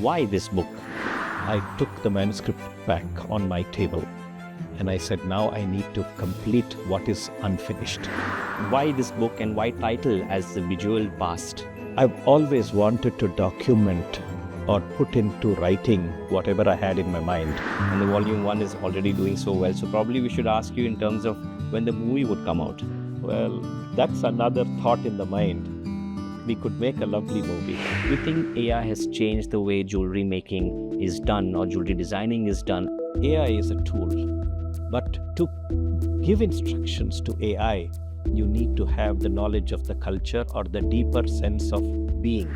Why this book? I took the manuscript back on my table and I said, now I need to complete what is unfinished. Why this book and why title as the visual past? I've always wanted to document or put into writing whatever I had in my mind. And the volume 1 is already doing so well. So probably we should ask you in terms of when the movie would come out. Well, that's another thought in the mind. We could make a lovely movie. Do you think AI has changed the way jewelry making is done or jewelry designing is done? AI is a tool, but to give instructions to AI, you need to have the knowledge of the culture or the deeper sense of being.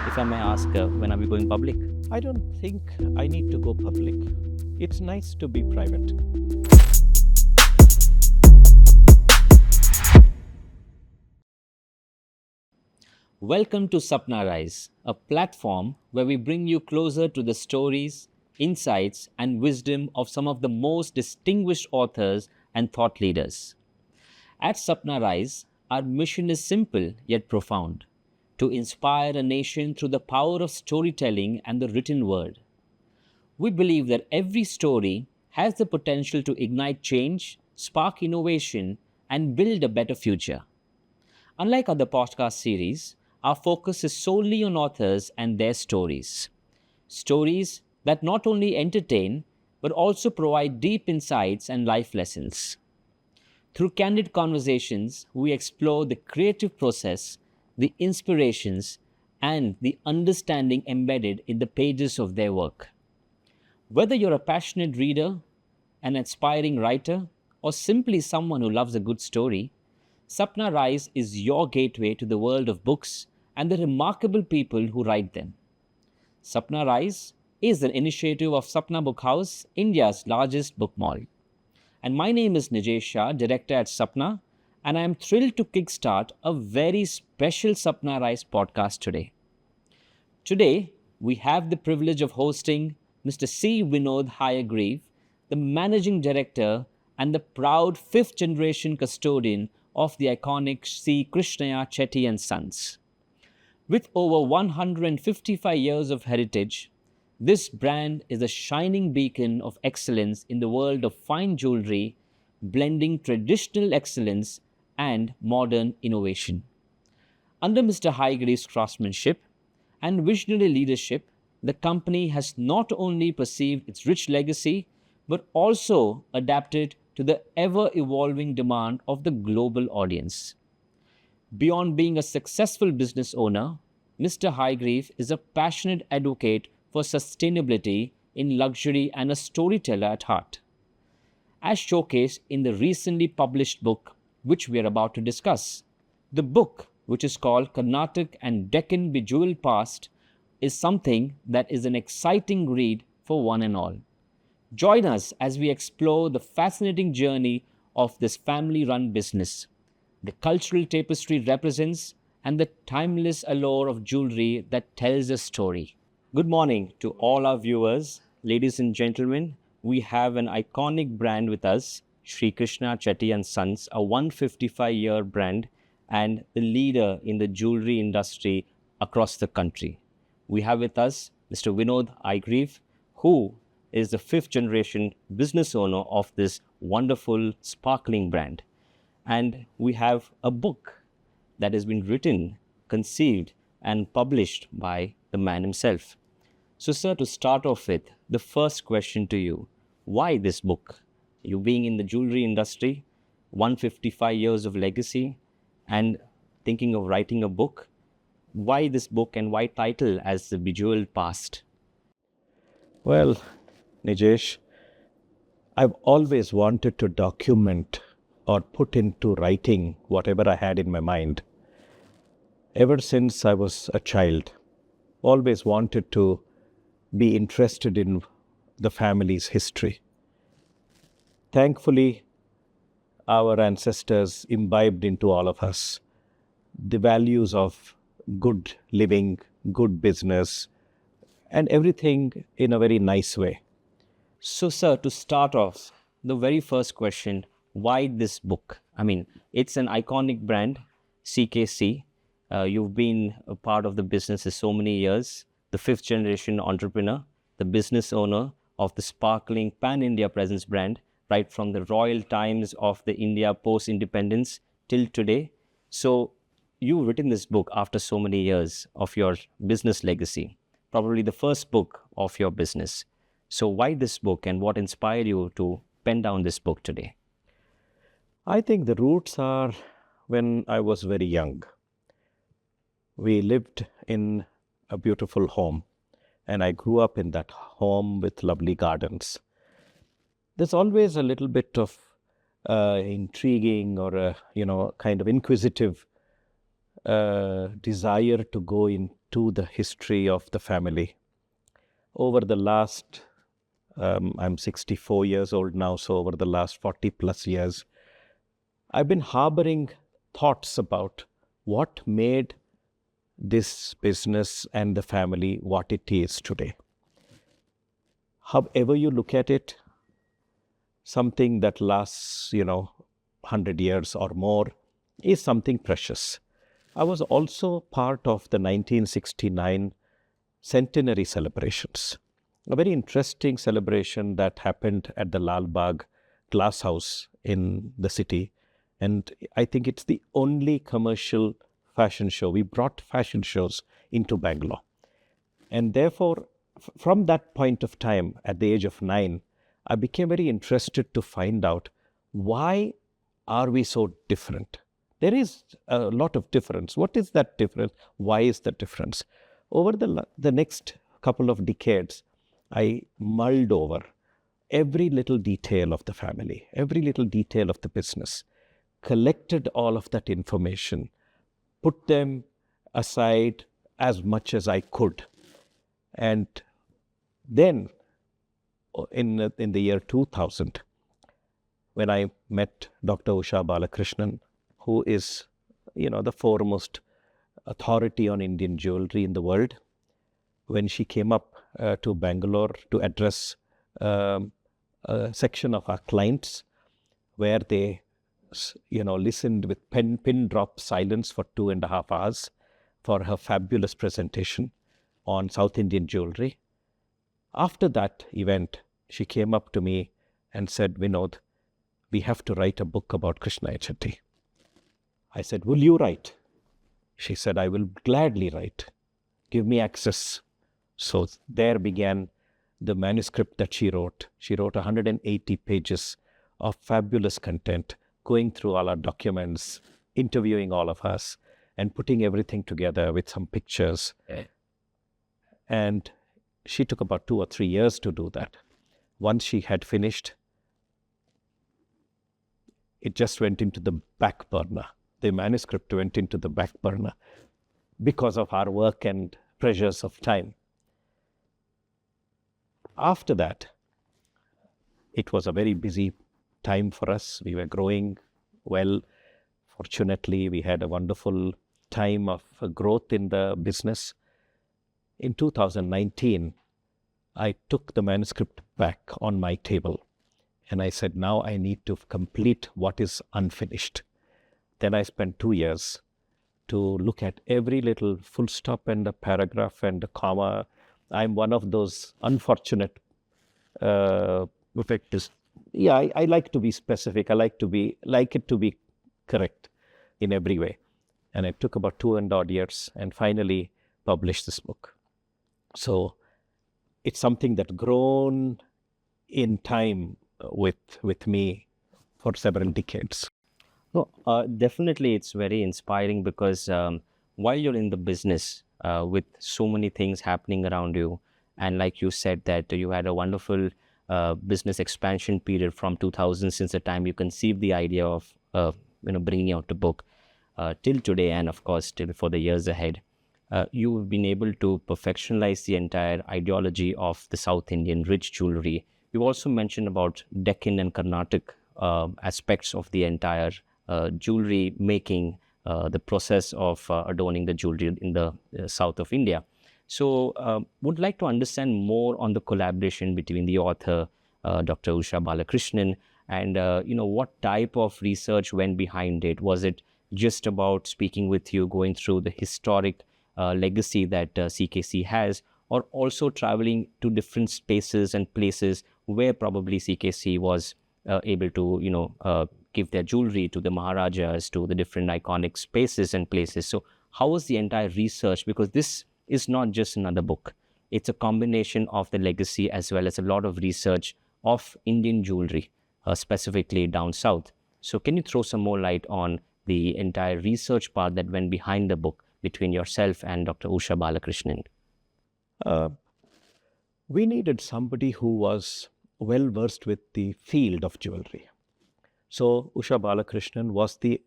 If I may ask, when are we going public? I don't think I need to go public. It's nice to be private. Welcome to SapnaRise, a platform where we bring you closer to the stories, insights, and wisdom of some of the most distinguished authors and thought leaders. At SapnaRise, our mission is simple yet profound: to inspire a nation through the power of storytelling and the written word. We believe that every story has the potential to ignite change, spark innovation, and build a better future. Unlike other podcast series, our focus is solely on authors and their stories. Stories that not only entertain, but also provide deep insights and life lessons. Through candid conversations, we explore the creative process, the inspirations, and the understanding embedded in the pages of their work. Whether you're a passionate reader, an aspiring writer, or simply someone who loves a good story, SapnaRise is your gateway to the world of books and the remarkable people who write them. SapnaRise is an initiative of Sapna Book House, India's largest book mall. And my name is Nijesh Shah, director at Sapna, and I am thrilled to kickstart a very special SapnaRise podcast today. Today, we have the privilege of hosting Mr. C. Vinod Hayagriv, the managing director and the proud fifth-generation custodian of the iconic C. Krishniah Chetty and Sons. With over 155 years of heritage, this brand is a shining beacon of excellence in the world of fine jewelry, blending traditional excellence and modern innovation. Under Mr. Hayagriv's craftsmanship and visionary leadership, the company has not only perceived its rich legacy, but also adapted to the ever-evolving demand of the global audience. Beyond being a successful business owner, Mr. Hayagriv is a passionate advocate for sustainability in luxury and a storyteller at heart. As showcased in the recently published book, which we are about to discuss. The book, which is called Carnatic and Deccan Bejeweled Past, is something that is an exciting read for one and all. Join us as we explore the fascinating journey of this family-run business, the cultural tapestry it represents, and the timeless allure of jewelry that tells a story. Good morning to all our viewers. Ladies and gentlemen, we have an iconic brand with us, Sri Krishniah Chetty and Sons, a 155-year brand and the leader in the jewelry industry across the country. We have with us Mr. Vinod Hayagriv, who is the fifth generation business owner of this wonderful, sparkling brand. And we have a book that has been written, conceived, and published by the man himself. So, sir, to start off with, the first question to you: why this book? You being in the jewelry industry, 155 years of legacy, and thinking of writing a book, why this book and why title as the Bejeweled Past? Well, Nijesh, I've always wanted to document or put into writing whatever I had in my mind. Ever since I was a child, always wanted to be interested in the family's history. Thankfully, our ancestors imbibed into all of us the values of good living, good business, and everything in a very nice way. So, sir, to start off, the very first question: why this book? I mean, it's an iconic brand, CKC. You've been a part of the business for so many years, the the fifth generation entrepreneur, the business owner of the sparkling pan-India presence brand, right from the royal times of the India post-independence till today. So you've written this book after so many years of your business legacy, probably the first book of your business. So why this book and what inspired you to pen down this book today? I think the roots are when I was very young. We lived in a beautiful home, and I grew up in that home with lovely gardens. There's always a little bit of intriguing or kind of inquisitive desire to go into the history of the family. Over the last, I'm 64 years old now, so over the last 40 plus years, I've been harboring thoughts about what made this business and the family what it is today. However you look at it, something that lasts, 100 years or more is something precious. I was also part of the 1969 centenary celebrations, a very interesting celebration that happened at the Lal Bagh Glass House in the city. And I think it's the only commercial fashion show. We brought fashion shows into Bangalore. And therefore, from that point of time, at the age of 9, I became very interested to find out why are we so different? There is a lot of difference. What is that difference? Why is that difference? Over the next couple of decades, I mulled over every little detail of the family, every little detail of the business, collected all of that information, put them aside as much as I could. And then in the year 2000, when I met Dr. Usha Balakrishnan, who is, the foremost authority on Indian jewelry in the world, when she came up to Bangalore to address a section of our clients where they listened with pin drop silence for 2.5 hours for her fabulous presentation on South Indian jewelry. After that event, she came up to me and said, Vinod, we have to write a book about Krishniah Chetty. I said, will you write? She said, I will gladly write. Give me access. So there began the manuscript that she wrote. She wrote 180 pages of fabulous content, going through all our documents, interviewing all of us, and putting everything together with some pictures. And she took about 2 or 3 years to do that. Once she had finished, it just went into the back burner. The manuscript went into the back burner because of our work and pressures of time. After that, it was a very busy time for us. We were growing well. Fortunately, we had a wonderful time of growth in the business. In 2019, I took the manuscript back on my table and I said, now I need to complete what is unfinished. Then I spent 2 years to look at every little full stop and a paragraph and a comma. I'm one of those unfortunate perfectists. Yeah, I like to be specific. I like it to be correct in every way. And it took about 2 and odd years and finally published this book. So it's something that grown in time with me for several decades. No, definitely it's very inspiring because while you're in the business with so many things happening around you, and like you said that you had a wonderful business expansion period from 2000 since the time you conceived the idea of bringing out the book till today, and of course till for the years ahead. You've been able to perfectionalize the entire ideology of the South Indian rich jewelry. You also mentioned about Deccan and Carnatic aspects of the entire jewelry making, the process of adorning the jewelry in the south of India. So would like to understand more on the collaboration between the author, Dr. Usha Balakrishnan, and what type of research went behind it. Was it just about speaking with you, going through the historic legacy that CKC has, or also traveling to different spaces and places where probably CKC was able to, give their jewelry to the Maharajas, to the different iconic spaces and places. So how was the entire research? Because this is not just another book. It's a combination of the legacy as well as a lot of research of Indian jewelry, specifically down south. So can you throw some more light on the entire research part that went behind the book between yourself and Dr. Usha Balakrishnan? Uh, we needed somebody who was well versed with the field of jewelry. So Usha Balakrishnan was the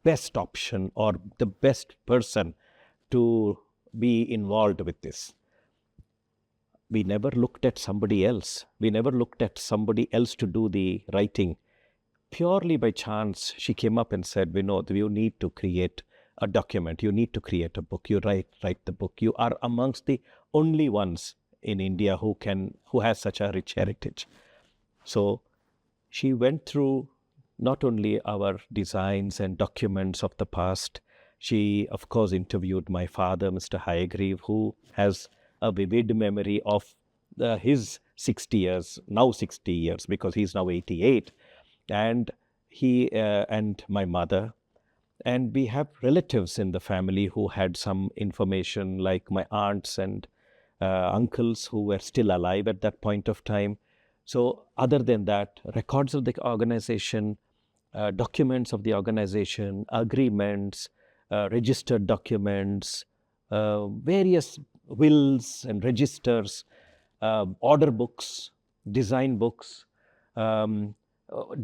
best option or the best person to be involved with this. We never looked at somebody else. We never looked at somebody else to do the writing. Purely by chance, she came up and said, Vinod, you need to create a document. You need to create a book. You write the book. You are amongst the only ones in India who has such a rich heritage. So she went through not only our designs and documents of the past. She, of course, interviewed my father, Mr. Hayagriv, who has a vivid memory of his 60 years, now 60 years, because he's now 88. And he and my mother. And we have relatives in the family who had some information, like my aunts and uncles who were still alive at that point of time. So other than that, records of the organization, documents of the organization, agreements, registered documents, various wills and registers, order books, design books,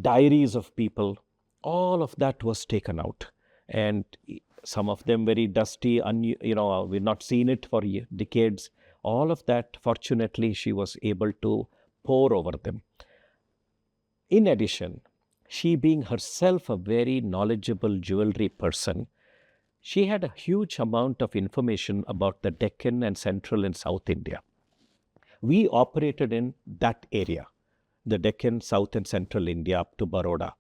diaries of people, all of that was taken out. And some of them very dusty, we've not seen it for decades. All of that, fortunately, she was able to pore over them. In addition, she being herself a very knowledgeable jewelry person, she had a huge amount of information about the Deccan and Central and South India. We operated in that area, the Deccan, South and Central India up to Baroda.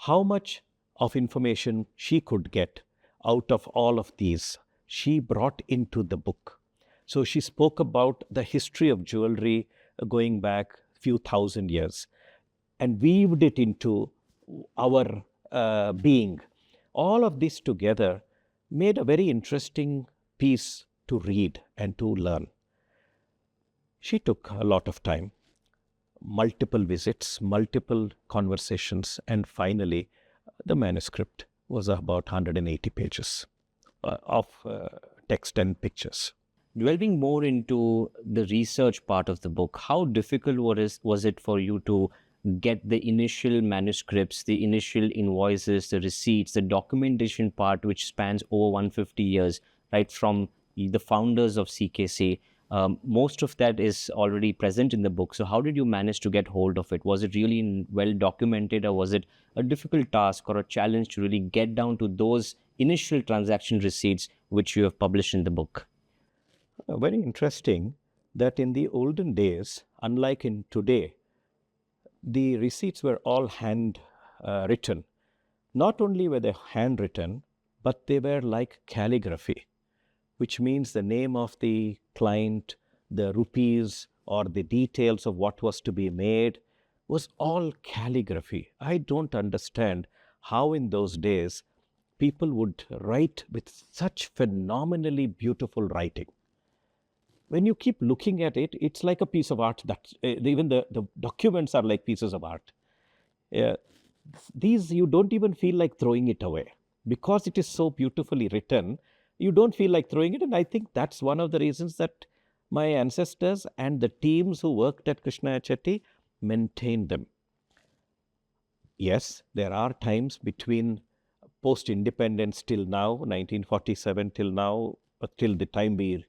How much of information she could get out of all of these, she brought into the book. So she spoke about the history of jewelry going back a few thousand years and weaved it into our being. All of this together made a very interesting piece to read and to learn. She took a lot of time, multiple visits, multiple conversations, and finally the manuscript was about 180 pages of text and pictures. Delving more into the research part of the book, how difficult was it for you to get the initial manuscripts, the initial invoices, the receipts, the documentation part, which spans over 150 years, right from the founders of CKC? Most of that is already present in the book. So how did you manage to get hold of it? Was it really well documented, or was it a difficult task or a challenge to really get down to those initial transaction receipts which you have published in the book? Very interesting that in the olden days, unlike in today, the receipts were all hand written. Not only were they handwritten, but they were like calligraphy, which means the name of the client, the rupees, or the details of what was to be made was all calligraphy. I don't understand how in those days people would write with such phenomenally beautiful writing. When you keep looking at it, it's like a piece of art. That even the documents are like pieces of art. These, you don't even feel like throwing it away. Because it is so beautifully written, you don't feel like throwing it. And I think that's one of the reasons that my ancestors and the teams who worked at Krishniah Chetty maintained them. Yes, there are times between post-independence till now, 1947 till now, till the time we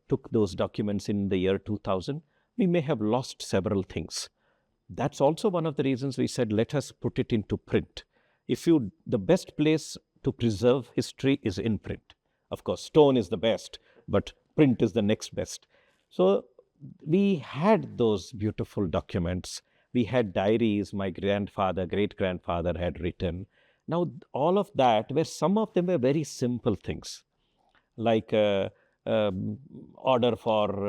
took those documents in the year 2000, we may have lost several things. That's also one of the reasons we said, let us put it into print. The best place to preserve history is in print. Of course, stone is the best, but print is the next best. So we had those beautiful documents. We had diaries my grandfather, great-grandfather had written. Now, all of that, where some of them were very simple things, like order for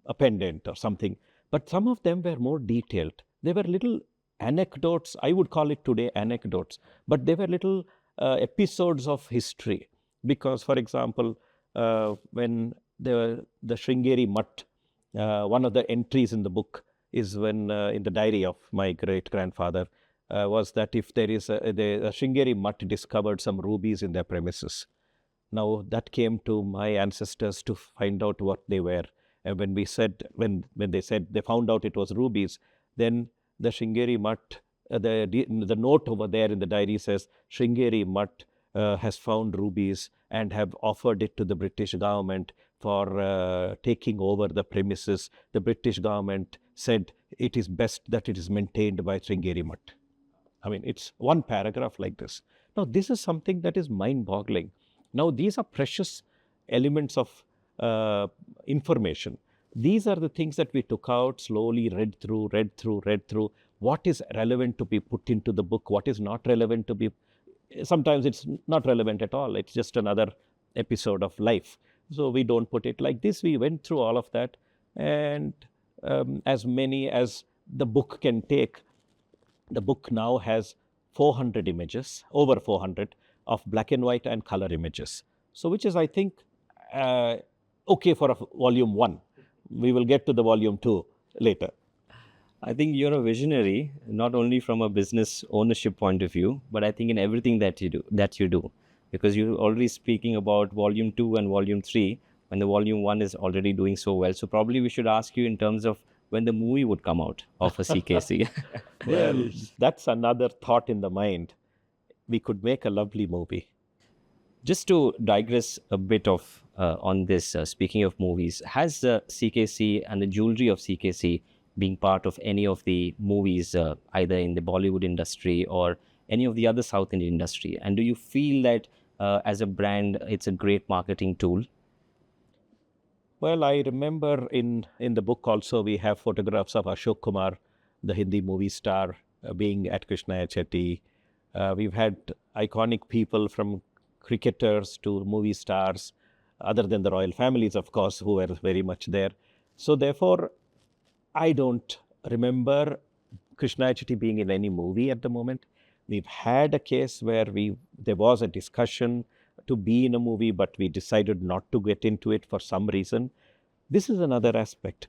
a pendant or something. But some of them were more detailed. They were little anecdotes. I would call it today anecdotes, but they were little episodes of history. Because, for example, when the Sringeri Mutt, one of the entries in the book is when in the diary of my great grandfather was that if there is the Sringeri Mutt discovered some rubies in their premises. Now that came to my ancestors to find out what they were. And when we said, when they said they found out it was rubies, then the Sringeri Mutt, the note over there in the diary says, Sringeri Mutt has found rubies and have offered it to the British government for taking over the premises. The British government said it is best that it is maintained by Sringeri Mutt. I mean, it's one paragraph like this. Now, this is something that is mind-boggling. Now, these are precious elements of information. These are the things that we took out, slowly read through. What is relevant to be put into the book? What is not relevant to be... Sometimes it's not relevant at all. It's just another episode of life. So we don't put it like this. We went through all of that. And as many as the book can take, the book now has 400 images, over 400 of black and white and color images. So which is, I think, okay for a volume 1. We will get to the volume 2 later. I think you're a visionary, not only from a business ownership point of view, but I think in everything that you do, because you're already speaking about volume 2 and volume 3 when the volume 1 is already doing so well. So probably we should ask you in terms of when the movie would come out of a CKC. Well, that's another thought in the mind. We could make a lovely movie. Just to digress a bit of on this, speaking of movies, has CKC and the jewelry of CKC being part of any of the movies, either in the Bollywood industry or any of the other South Indian industry? And do you feel that as a brand, it's a great marketing tool? Well, I remember in the book also we have photographs of Ashok Kumar, the Hindi movie star, being at Krishniah Chetty. We've had iconic people from cricketers to movie stars, other than the royal families, of course, who were very much there. So therefore, I don't remember Krishniah Chetty being in any movie at the moment. We've had a case where there was a discussion to be in a movie, but we decided not to get into it for some reason. This is another aspect.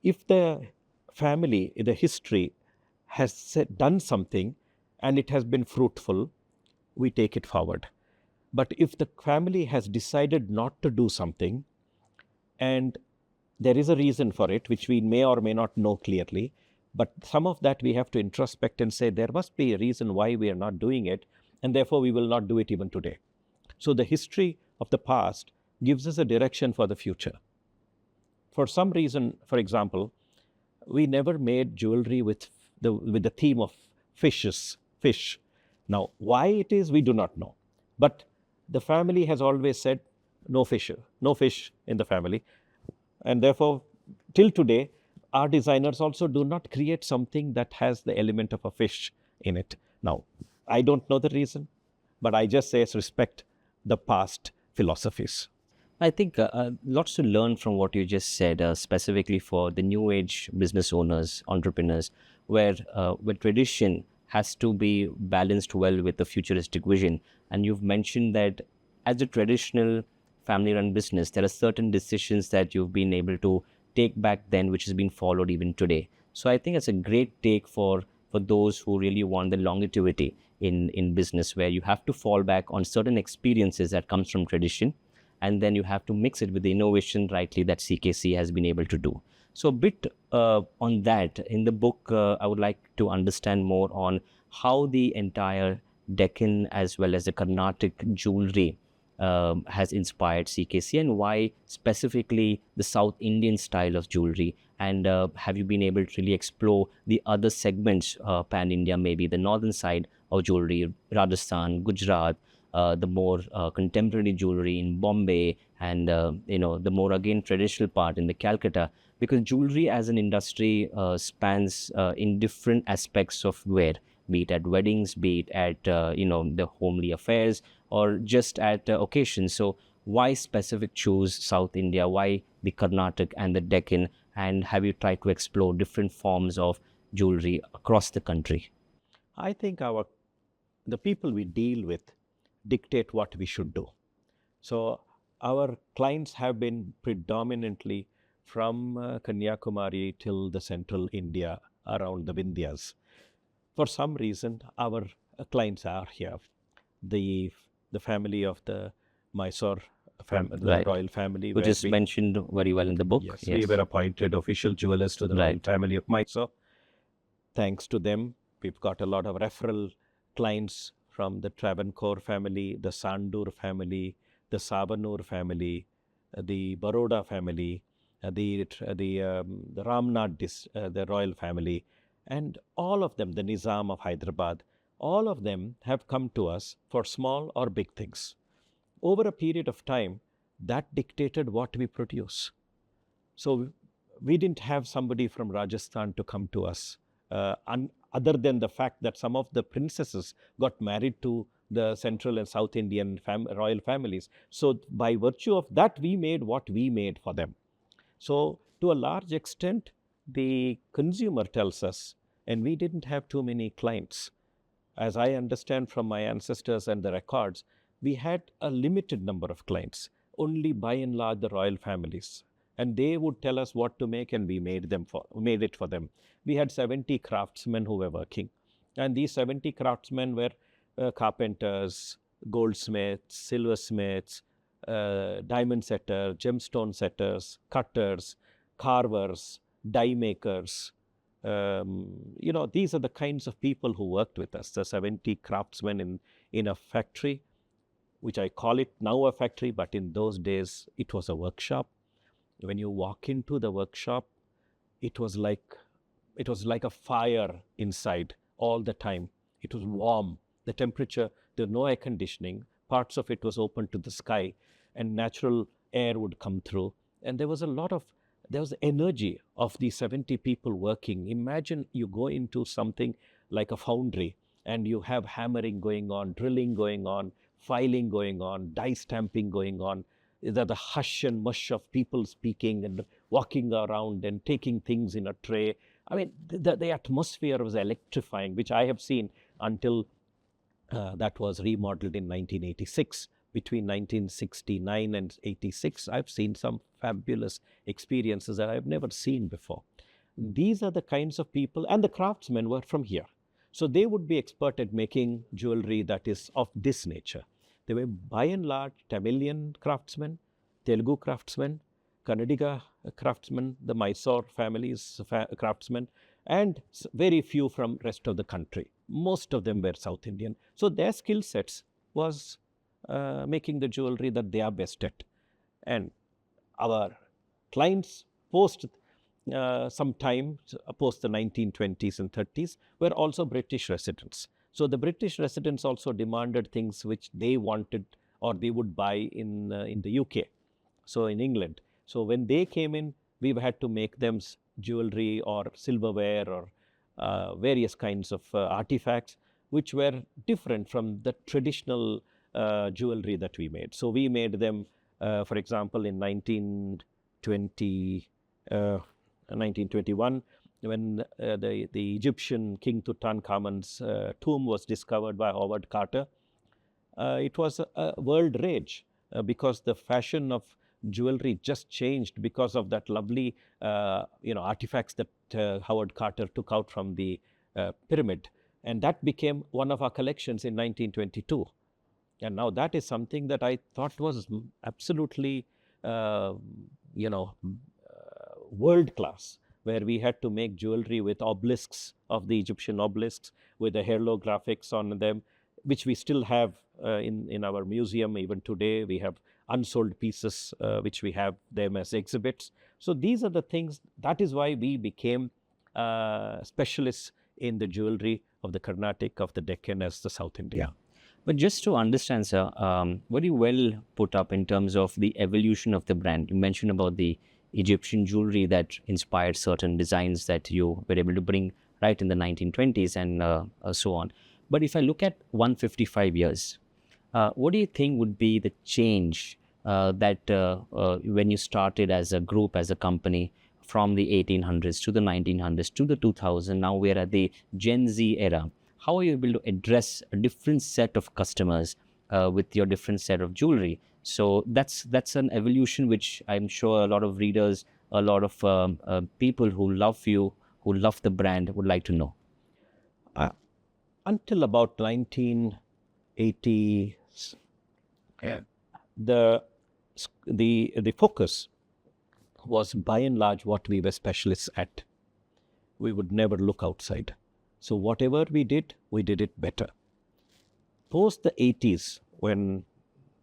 If the family, the history has done something and it has been fruitful, we take it forward. But if the family has decided not to do something and there is a reason for it, which we may or may not know clearly, but some of that we have to introspect and say there must be a reason why we are not doing it, and therefore we will not do it even today. So the history of the past gives us a direction for the future. For some reason, for example, we never made jewelry with the theme of fish. Now, why it is, we do not know. But the family has always said, no fish in the family. And therefore, till today, our designers also do not create something that has the element of a fish in it. Now, I don't know the reason, but I just say respect the past philosophies. I think lots to learn from what you just said, specifically for the new age business owners, entrepreneurs, where tradition has to be balanced well with the futuristic vision. And you've mentioned that as a traditional family-run business, there are certain decisions that you've been able to take back then, which has been followed even today. So I think it's a great take for those who really want the longevity in business, where you have to fall back on certain experiences that comes from tradition, and then you have to mix it with the innovation rightly that CKC has been able to do. So a bit on that, in the book, I would like to understand more on how the entire Deccan as well as the Carnatic jewelry has inspired CKC, and why specifically the South Indian style of jewelry, and have you been able to really explore the other segments, pan-India, maybe the northern side of jewelry, Rajasthan, Gujarat, the more contemporary jewelry in Bombay, and the more again traditional part in the Calcutta, because jewelry as an industry spans in different aspects of wear, be it at weddings, be it at the homely affairs, or just at occasions. So why specific choose South India? Why the Carnatic and the Deccan? And have you tried to explore different forms of jewelry across the country? I think the people we deal with dictate what we should do. So our clients have been predominantly from Kanyakumari till the central India around the Vindhyas. For some reason, our clients are here. The family of the Mysore, the Right. royal family, Which where is mentioned very well in the book. yes, we were appointed official jewelers to the royal Right. family of Mysore. Thanks to them, we've got a lot of referral clients from the Travancore family, the Sandur family, the Sabanur family, the Baroda family, the Ramnath, the royal family, and all of them, the Nizam of Hyderabad, all of them have come to us for small or big things. Over a period of time, that dictated what we produce. So we didn't have somebody from Rajasthan to come to us, other than the fact that some of the princesses got married to the Central and South Indian royal families. So by virtue of that, we made what we made for them. So to a large extent, the consumer tells us, and we didn't have too many clients. As I understand from my ancestors and the records, we had a limited number of clients, only by and large the royal families. And they would tell us what to make, and we made it for them. We had 70 craftsmen who were working. And these 70 craftsmen were carpenters, goldsmiths, silversmiths, diamond setters, gemstone setters, cutters, carvers, die makers. These are the kinds of people who worked with us, the 70 craftsmen in a factory, which I call it now a factory, but in those days it was a workshop. When you walk into the workshop, it was like a fire inside all the time. It was warm. The temperature, there was no air conditioning. Parts of it was open to the sky, and natural air would come through. And there was energy of the 70 people working. Imagine you go into something like a foundry, and you have hammering going on, drilling going on, filing going on, die stamping going on. The hush and mush of people speaking and walking around and taking things in a tray. I mean, the atmosphere was electrifying, which I have seen until that was remodeled in 1986. Between 1969 and 86, I've seen some fabulous experiences that I've never seen before. These are the kinds of people, and the craftsmen were from here. So they would be expert at making jewelry that is of this nature. They were by and large Tamilian craftsmen, Telugu craftsmen, Kannadiga craftsmen, the Mysore family's craftsmen, and very few from rest of the country. Most of them were South Indian. So their skill sets was making the jewelry that they are best at. And our clients post some time, post the 1920s and 30s, were also British residents. So the British residents also demanded things which they wanted or they would buy in the UK, so in England. So when they came in, we had to make them jewelry or silverware or various kinds of artifacts which were different from the traditional jewelry that we made. So we made them, for example, in 1921, when the Egyptian King Tutankhamun's tomb was discovered by Howard Carter. It was a world rage because the fashion of jewelry just changed because of that lovely artifacts that Howard Carter took out from the pyramid. And that became one of our collections in 1922. And now that is something that I thought was absolutely, world class, where we had to make jewelry with obelisks of the Egyptian obelisks, with the hieroglyphics on them, which we still have in our museum even today. We have unsold pieces which we have them as exhibits. So these are the things, that is why we became specialists in the jewelry of the Carnatic, of the Deccan, as the South India. Yeah. But just to understand, sir, very well put up in terms of the evolution of the brand. You mentioned about the Egyptian jewelry that inspired certain designs that you were able to bring right in the 1920s and so on. But if I look at 155 years, what do you think would be the change when you started as a group, as a company, from the 1800s to the 1900s to the 2000, now we're at the Gen Z era. How are you able to address a different set of customers with your different set of jewelry? So that's an evolution which I'm sure a lot of readers, a lot of people who love you, who love the brand, would like to know. Uh, until about 1980, the the focus was by and large what we were specialists at. We would never look outside. So whatever we did it better. Post the 80s, when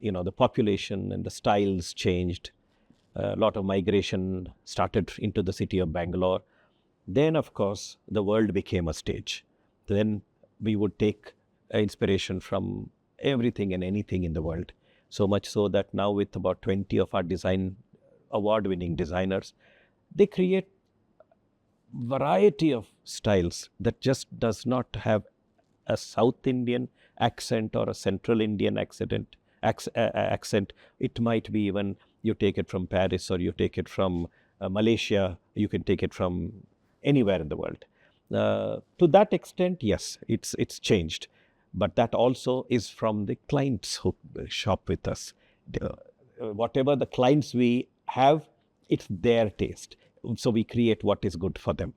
the population and the styles changed, a lot of migration started into the city of Bangalore. Then, of course, the world became a stage. Then we would take inspiration from everything and anything in the world. So much so that now, with about 20 of our award-winning designers, they create variety of styles that just does not have a South Indian accent or a Central Indian accent. It might be even you take it from Paris, or you take it from Malaysia. You can take it from anywhere in the world. To that extent, yes, it's changed, but that also is from the clients who shop with us. Whatever the clients we have, it's their taste. So we create what is good for them.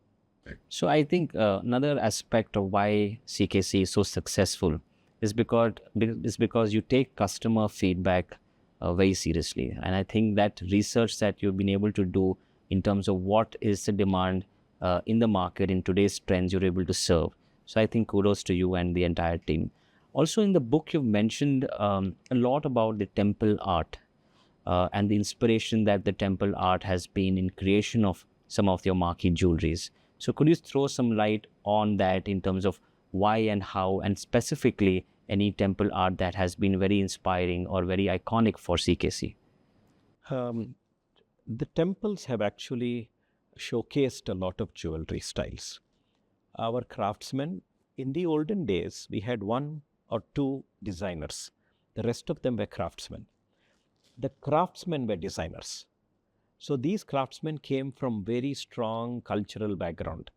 So I think another aspect of why CKC is so successful is because you take customer feedback very seriously. And I think that research that you've been able to do in terms of what is the demand in the market, in today's trends, you're able to serve. So I think kudos to you and the entire team. Also in the book, you've mentioned a lot about the temple art and the inspiration that the temple art has been in creation of some of your marquee jewelries. So could you throw some light on that in terms of why and how, and specifically any temple art that has been very inspiring or very iconic for CKC? The temples have actually showcased a lot of jewelry styles. Our craftsmen, in the olden days, we had one or two designers. The rest of them were craftsmen. The craftsmen were designers. So these craftsmen came from very strong cultural background.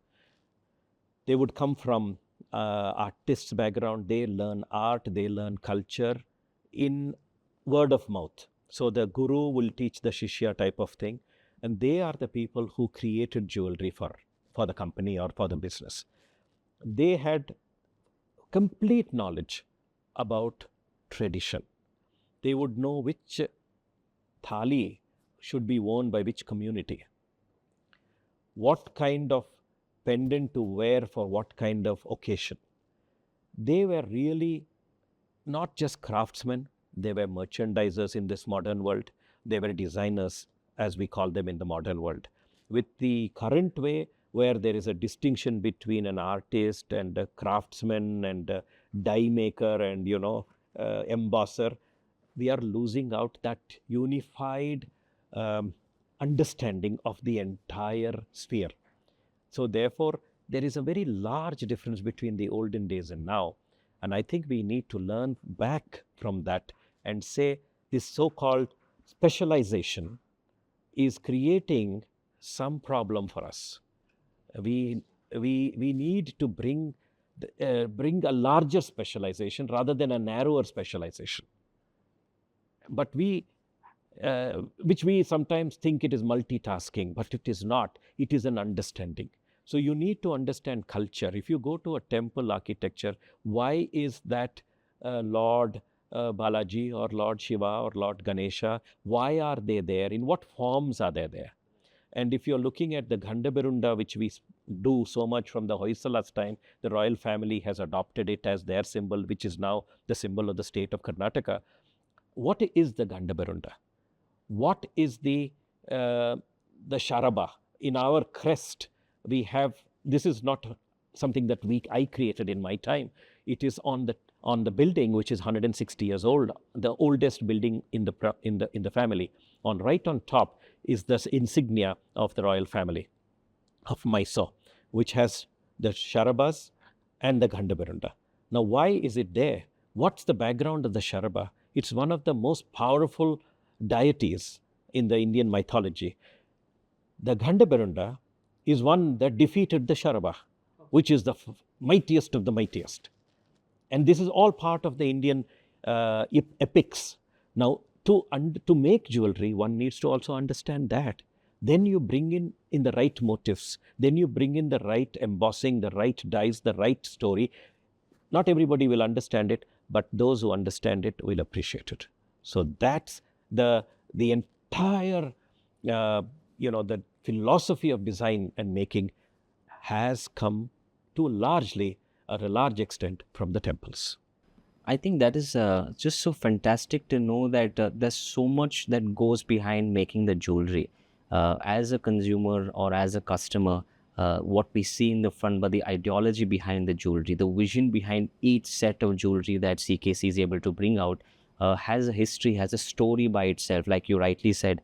They would come from artists' background. They learn art, they learn culture in word of mouth. So the guru will teach the shishya type of thing. And they are the people who created jewelry for the company or for the business. They had complete knowledge about tradition. They would know which thali should be worn by which community, what kind of pendant to wear for what kind of occasion. They were really not just craftsmen, they were merchandisers in this modern world. They were designers, as we call them in the modern world. With the current way, where there is a distinction between an artist and a craftsman and a die maker and embosser, we are losing out that unified understanding of the entire sphere. So therefore, there is a very large difference between the olden days and now. And I think we need to learn back from that and say this so-called specialization is creating some problem for us. We need to bring a larger specialization rather than a narrower specialization. But which we sometimes think it is multitasking, but it is not. It is an understanding. So you need to understand culture. If you go to a temple architecture, why is that Lord Balaji or Lord Shiva or Lord Ganesha, why are they there? In what forms are they there? And if you're looking at the Ghandaberunda, which we do so much from the Hoysala's time, the royal family has adopted it as their symbol, which is now the symbol of the state of Karnataka. What is the Ghandaberunda? What is the Sharaba? In our crest, we have, this is not something that I created in my time. It is on the building, which is 160 years old, the oldest building in the family. Right on top is this insignia of the royal family of Mysore, which has the Sharabas and the Ghandaberunda. Now, why is it there? What's the background of the Sharaba? It's one of the most powerful deities in the Indian mythology. The Gandhabarunda is one that defeated the Sharaba, which is the mightiest of the mightiest. And this is all part of the Indian epics. Now, to make jewelry, one needs to also understand that. Then you bring in the right motifs. Then you bring in the right embossing, the right dyes, the right story. Not everybody will understand it, but those who understand it will appreciate it. So that's the entire, the philosophy of design and making has come to largely, or a large extent, from the temples. I think that is just so fantastic to know that there's so much that goes behind making the jewelry. As a consumer or as a customer, what we see in the front, but the ideology behind the jewelry, the vision behind each set of jewelry that CKC is able to bring out has a history, has a story by itself, like you rightly said.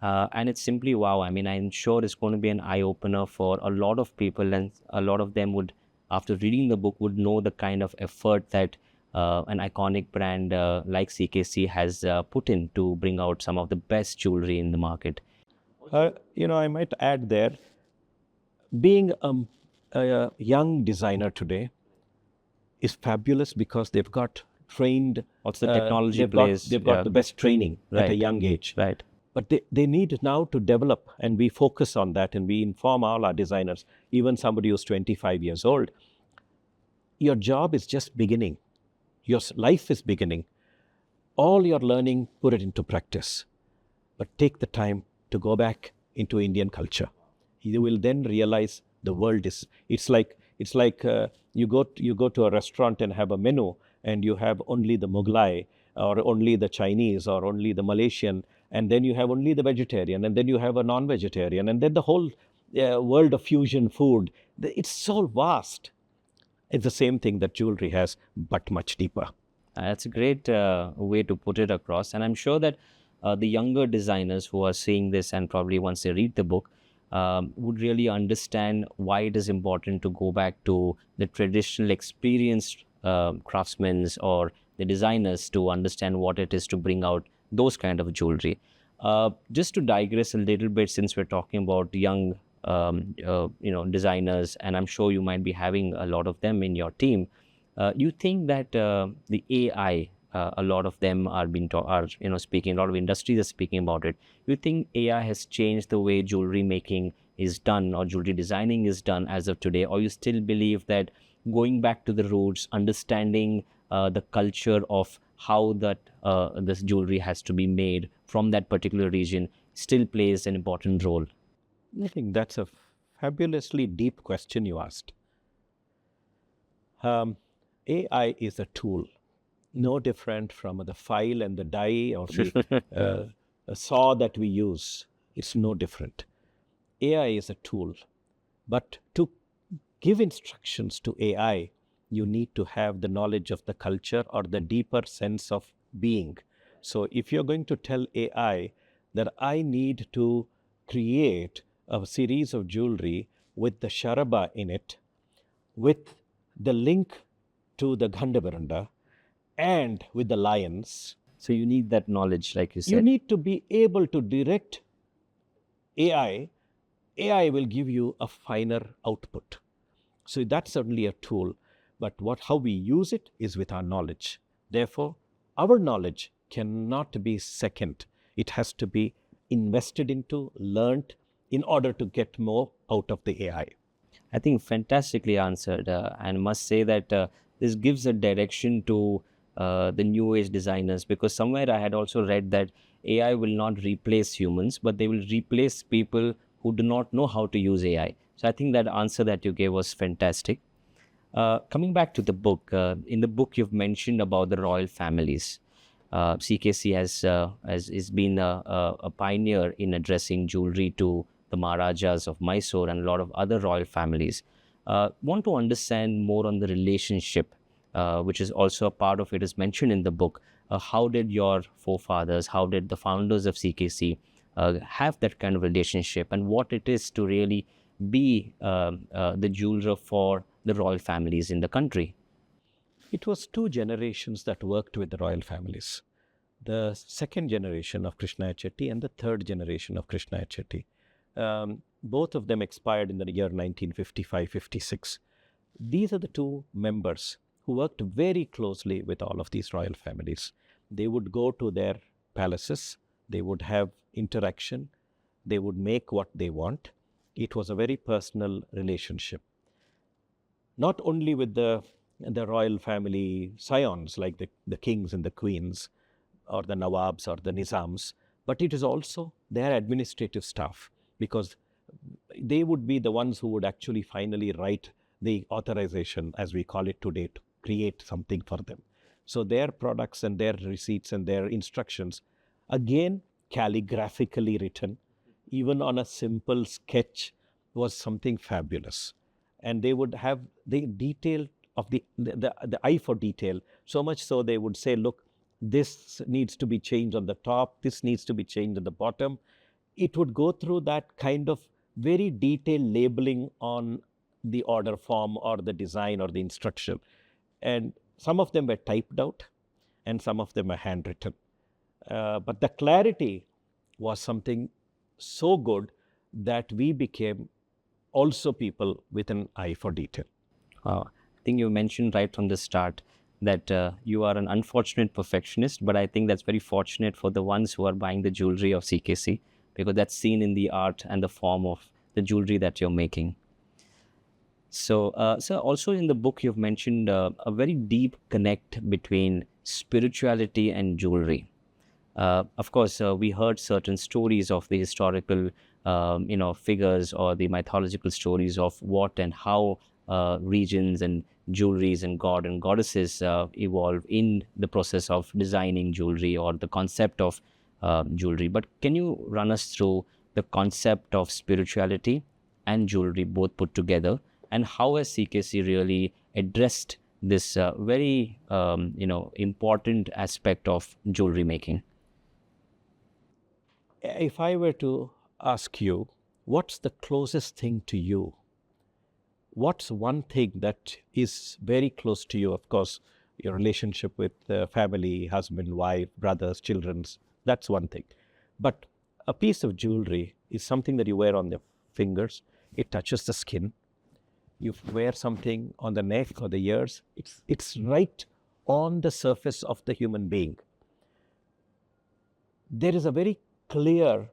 And it's simply wow. I mean, I'm sure it's going to be an eye-opener for a lot of people, and a lot of them would, after reading the book, would know the kind of effort that an iconic brand like CKC has put in to bring out some of the best jewelry in the market. I might add there, being a young designer today is fabulous because they've got trained. Also, the technology they've got the best training at a young age. Right. But they need now to develop, and we focus on that, and we inform all our designers, even somebody who's 25 years old. Your job is just beginning. Your life is beginning. All your learning, put it into practice. But take the time to go back into Indian culture. You will then realize the world is, it's like you go to a restaurant and have a menu, and you have only the Mughlai, or only the Chinese, or only the Malaysian, and then you have only the vegetarian, and then you have a non-vegetarian, and then the whole world of fusion food. It's so vast. It's the same thing that jewelry has, but much deeper. That's a great way to put it across. And I'm sure that the younger designers who are seeing this, and probably once they read the book, would really understand why it is important to go back to the traditional experienced craftsmen or the designers to understand what it is to bring out those kind of jewelry. Just to digress a little bit, since we're talking about young designers, and I'm sure you might be having a lot of them in your team. You think that the AI, a lot of them are speaking, a lot of industries are speaking about it. You think AI has changed the way jewelry making is done or jewelry designing is done as of today, or you still believe that going back to the roots, understanding the culture of how that this jewelry has to be made from that particular region still plays an important role? I think that's a fabulously deep question you asked. AI is a tool, no different from the file and the die or the saw that we use. It's no different. AI is a tool, but to give instructions to AI, you need to have the knowledge of the culture or the deeper sense of being. So if you're going to tell AI that I need to create a series of jewelry with the Sharaba in it, with the link to the Gandhabaranda, and with the lions. So you need that knowledge, like you said. You need to be able to direct AI. AI will give you a finer output. So that's certainly a tool. But how we use it is with our knowledge. Therefore, our knowledge cannot be second. It has to be invested into, learnt, in order to get more out of the AI. I think fantastically answered, and must say that this gives a direction to the new age designers, because somewhere I had also read that AI will not replace humans, but they will replace people who do not know how to use AI. So I think that answer that you gave was fantastic. Coming back to the book, in the book you've mentioned about the royal families. CKC has been a pioneer in addressing jewelry to the Maharajas of Mysore and a lot of other royal families. Want to understand more on the relationship, which is also a part of it is mentioned in the book. How did your forefathers, how did the founders of CKC have that kind of relationship, and what it is to really be the jeweler for the royal families in the country? It was 2 generations that worked with the royal families. the second generation of Krishniah Chetty and the third generation of Krishniah Chetty. Both of them expired in the year 1955-56. These are the two members who worked very closely with all of these royal families. They would go to their palaces, they would have interaction, they would make what they want. It was a very personal relationship. Not only with the royal family scions like the kings and the queens or the nawabs or the nizams, but it is also their administrative staff, because they would be the ones who would actually finally write the authorization, as we call it today, to create something for them. So their products and their receipts and their instructions, again calligraphically written, even on a simple sketch, was something fabulous. And they would have the detail of the eye for detail, so much so they would say, look, this needs to be changed on the top, this needs to be changed on the bottom. It would go through that kind of very detailed labeling on the order form or the design or the instruction. And some of them were typed out and some of them were handwritten. But the clarity was something so good that we became also people with an eye for detail. I think you mentioned right from the start that you are an unfortunate perfectionist, but I think that's very fortunate for the ones who are buying the jewelry of CKC, because that's seen in the art and the form of the jewelry that you're making. So, also in the book, you've mentioned a very deep connect between spirituality and jewelry. Of course, we heard certain stories of the historical, figures or the mythological stories of what and how regions and jewelries and god and goddesses evolve in the process of designing jewelry or the concept of jewelry. But can you run us through the concept of spirituality and jewelry both put together, and how has CKC really addressed this very important aspect of jewelry making? If I were to ask you, what's the closest thing to you? What's one thing that is very close to you? Of course, your relationship with family, husband, wife, brothers, children, that's one thing. But a piece of jewelry is something that you wear on the fingers. It touches the skin. You wear something on the neck or the ears. It's right on the surface of the human being. There is a very clear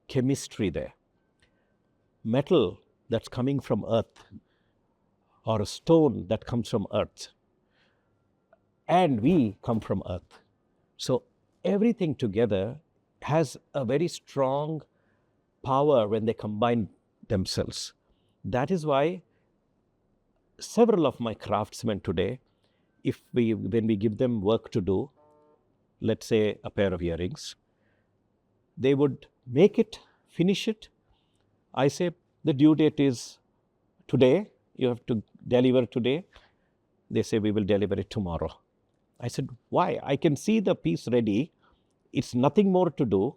chemistry there. Metal that's coming from earth, or a stone that comes from earth, and we come from earth. So everything together has a very strong power when they combine themselves. That is why several of my craftsmen today, when we give them work to do, let's say a pair of earrings, they would make it, finish it. I say, the due date is today, you have to deliver today. They say, we will deliver it tomorrow. I said, why? I can see the piece ready. It's nothing more to do,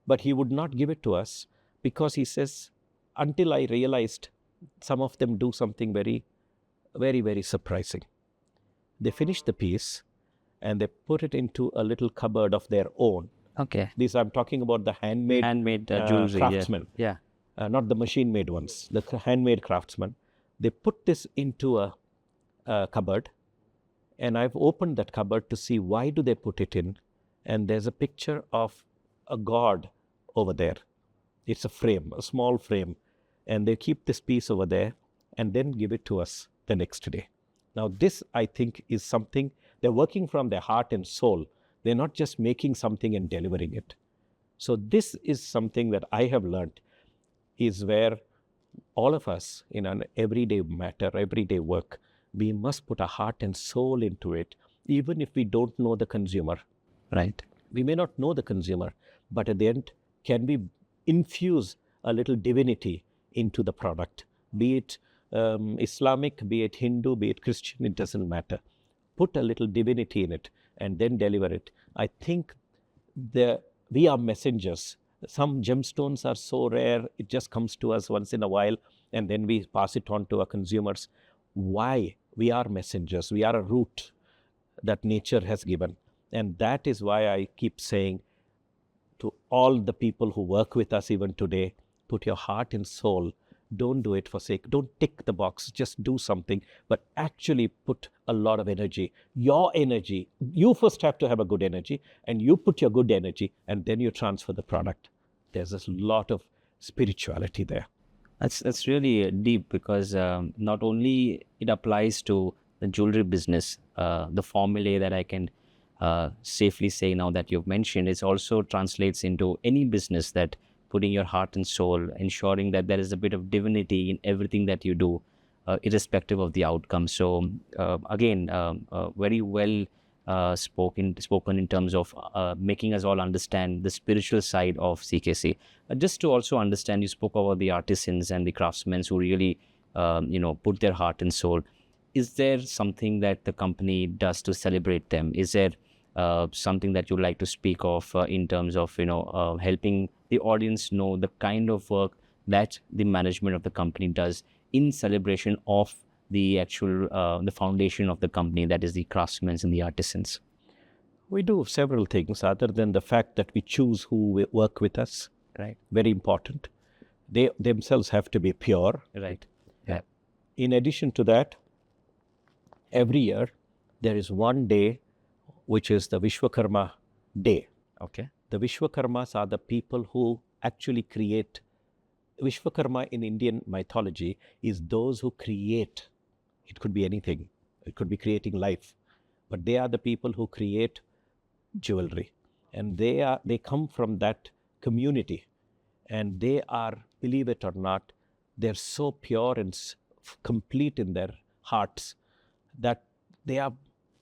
but he would not give it to us because he says, until I realized some of them do something very, very, very surprising. They finish the piece and they put it into a little cupboard of their own. Okay. These, I'm talking about the handmade jewelry, craftsmen. Yeah. Not the machine-made ones, the handmade craftsmen. They put this into a cupboard, and I've opened that cupboard to see why do they put it in, and there's a picture of a god over there. It's a frame, a small frame, and they keep this piece over there and then give it to us the next day. Now this, I think, is something, they're working from their heart and soul. They're not just making something and delivering it. So this is something that I have learned, is where all of us in an everyday matter, everyday work, we must put our heart and soul into it, even if we don't know the consumer. Right. We may not know the consumer, but at the end, can we infuse a little divinity into the product? Be it Islamic, be it Hindu, be it Christian, it doesn't matter. Put a little divinity in it and then deliver it. I think we are messengers. Some gemstones are so rare, it just comes to us once in a while, and then we pass it on to our consumers. Why? We are messengers. We are a route that nature has given. And that is why I keep saying to all the people who work with us even today, put your heart and soul. Don't do it for sake. Don't tick the box. Just do something, but actually put a lot of energy. Your energy. You first have to have a good energy, and you put your good energy, and then you transfer the product. There's a lot of spirituality there. That's really deep, because not only it applies to the jewelry business, the formulae that I can safely say now that you've mentioned, it also translates into any business, that putting your heart and soul, ensuring that there is a bit of divinity in everything that you do, irrespective of the outcome. So again, very well spoken in terms of making us all understand the spiritual side of CKC. Just to also understand, you spoke about the artisans and the craftsmen who really put their heart and soul. Is there something that the company does to celebrate them? Is there something that you'd like to speak of in terms of helping the audience know the kind of work that the management of the company does in celebration of the actual the foundation of the company, that is the craftsmen and the artisans? We do several things other than the fact that we choose who work with us. Right. Very important. They themselves have to be pure. Right. Yeah. In addition to that, every year there is one day which is the Vishwakarma Day. Okay. The Vishwakarmas are the people who actually create. Vishwakarma in Indian mythology is those who create. It could be anything. It could be creating life. But they are the people who create jewelry. And they come from that community. And they are, believe it or not, they're so pure and complete in their hearts that they are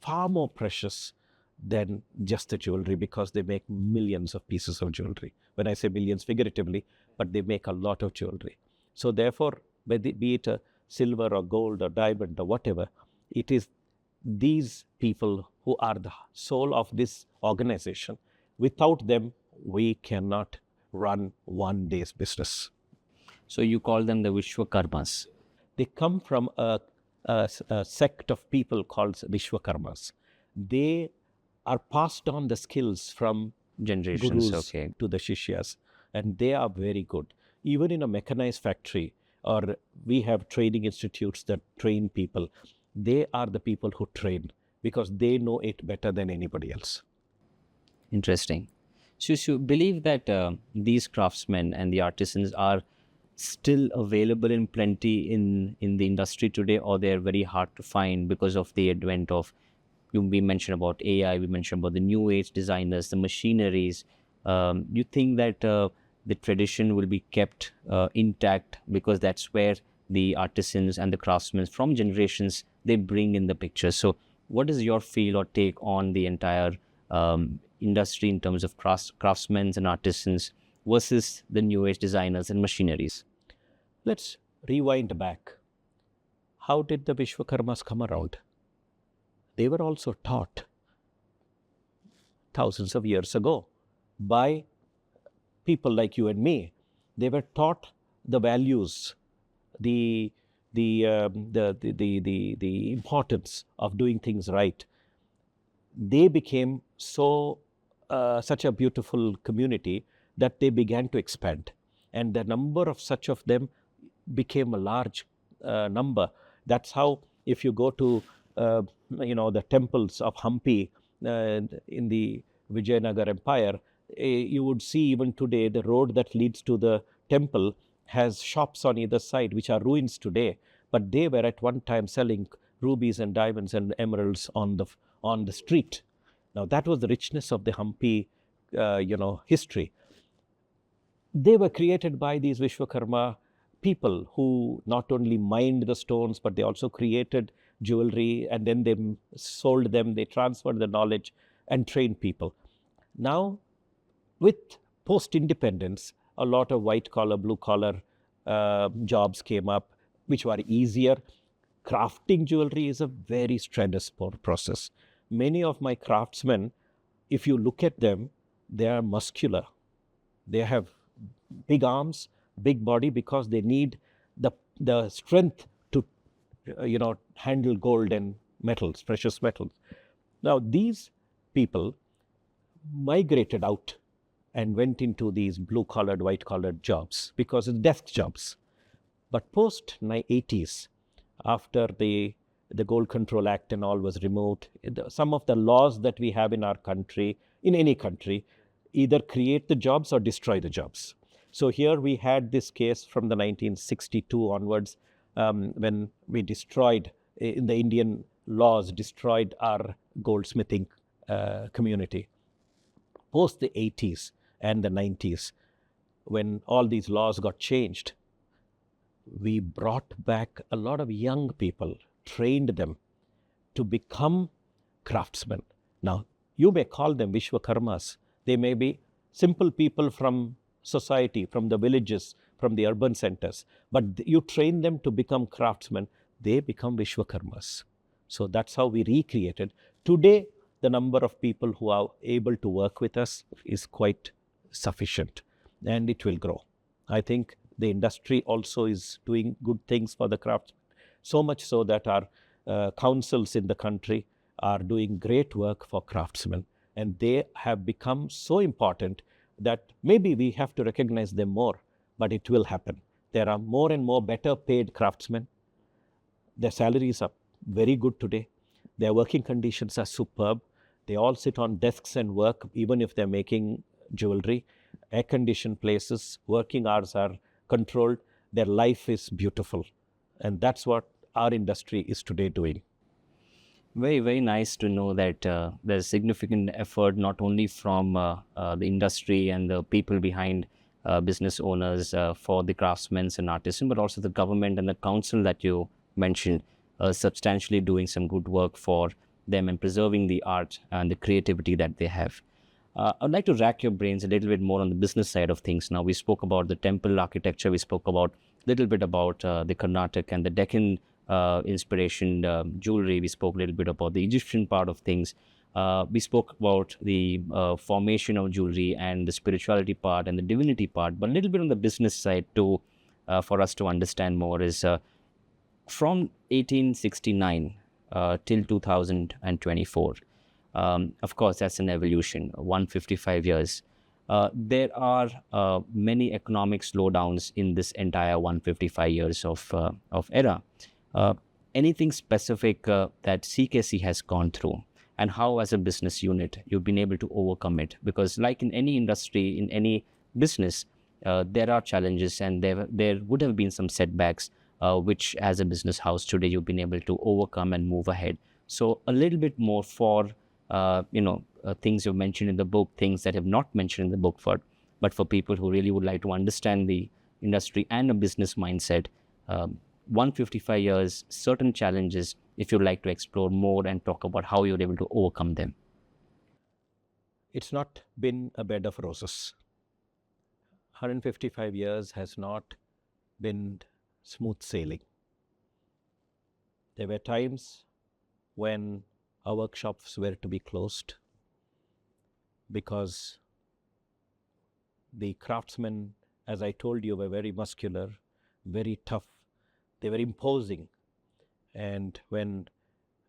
far more precious than just the jewelry, because they make millions of pieces of jewelry. When I say millions, figuratively, but they make a lot of jewelry. So therefore, be it a silver or gold or diamond or whatever, it is these people who are the soul of this organization. Without them, we cannot run one day's business. So you call them the Vishwakarmas. They come from a sect of people called Vishwakarmas. They are passed on the skills from Generations. gurus Okay. to the shishyas, and they are very good. Even in a mechanized factory, or we have training institutes that train people, they are the people who train, because they know it better than anybody else. Interesting. So you believe that these craftsmen and the artisans are still available in plenty in the industry today, or they're very hard to find because of the advent of, we mentioned about AI, we mentioned about the new age designers, the machineries. You think that the tradition will be kept intact, because that's where the artisans and the craftsmen from generations, they bring in the picture. So what is your feel or take on the entire industry in terms of craftsmen and artisans versus the new age designers and machineries? Let's rewind back. How did the Vishwakarmas come around? They were also taught thousands of years ago by people like you and me. They were taught the values, the importance of doing things right. They became such a beautiful community that they began to expand, and the number of such of them became a large number. That's how, if you go to the temples of Hampi in the Vijayanagar Empire, you would see even today the road that leads to the temple has shops on either side, which are ruins today, but they were at one time selling rubies and diamonds and emeralds on the street. Now that was the richness of the Hampi history. They were created by these Vishwakarma people who not only mined the stones, but they also created jewelry, and then they sold them, they transferred the knowledge and trained people. Now, with post-independence, a lot of white-collar, blue-collar jobs came up, which were easier. Crafting jewelry is a very strenuous process. Many of my craftsmen, if you look at them, they are muscular. They have big arms, big body, because they need the strength to handle gold and metals, precious metals. Now these people migrated out and went into these blue-collared, white-collared jobs because it's desk jobs. But post 80s, after the Gold Control Act and all was removed, some of the laws that we have in our country, in any country, either create the jobs or destroy the jobs. So here we had this case from the 1962 onwards, when we destroyed, in the Indian laws, destroyed our goldsmithing community. Post the 80s and the 90s, when all these laws got changed, we brought back a lot of young people, trained them to become craftsmen. Now, you may call them Vishwakarmas. They may be simple people from society, from the villages, from the urban centers. But you train them to become craftsmen, they become Vishwakarmas. So that's how we recreated. Today, the number of people who are able to work with us is quite sufficient, and it will grow. I think the industry also is doing good things for the craftsmen, so much so that our councils in the country are doing great work for craftsmen, and they have become so important that maybe we have to recognize them more, but it will happen. There are more and more better paid craftsmen. Their salaries are very good today. Their working conditions are superb. They all sit on desks and work, even if they're making jewelry. Air-conditioned places, working hours are controlled. Their life is beautiful. And that's what our industry is today doing. Very, very nice to know that there's significant effort not only from the industry and the people behind business owners for the craftsmen and artisans, but also the government and the council that you mentioned, substantially doing some good work for them and preserving the art and the creativity that they have. I'd like to rack your brains a little bit more on the business side of things. Now, we spoke about the temple architecture, we spoke about a little bit about the Carnatic and the Deccan inspiration jewelry. We spoke a little bit about the Egyptian part of things. We spoke about the formation of jewelry and the spirituality part and the divinity part, but a little bit on the business side too, for us to understand more is from 1869 till 2024. Of course, that's an evolution, 155 years. There are many economic slowdowns in this entire 155 years of era. Anything specific that CKC has gone through, and how as a business unit you've been able to overcome it? Because like in any industry, in any business, there are challenges, and there would have been some setbacks, which as a business house today you've been able to overcome and move ahead. So a little bit more for things you've mentioned in the book, things that have not mentioned in the book, but for people who really would like to understand the industry and a business mindset. 155 years, certain challenges, if you'd like to explore more and talk about how you're able to overcome them. It's not been a bed of roses. 155 years has not been smooth sailing. There were times when our workshops were to be closed because the craftsmen, as I told you, were very muscular, very tough. They were imposing. And when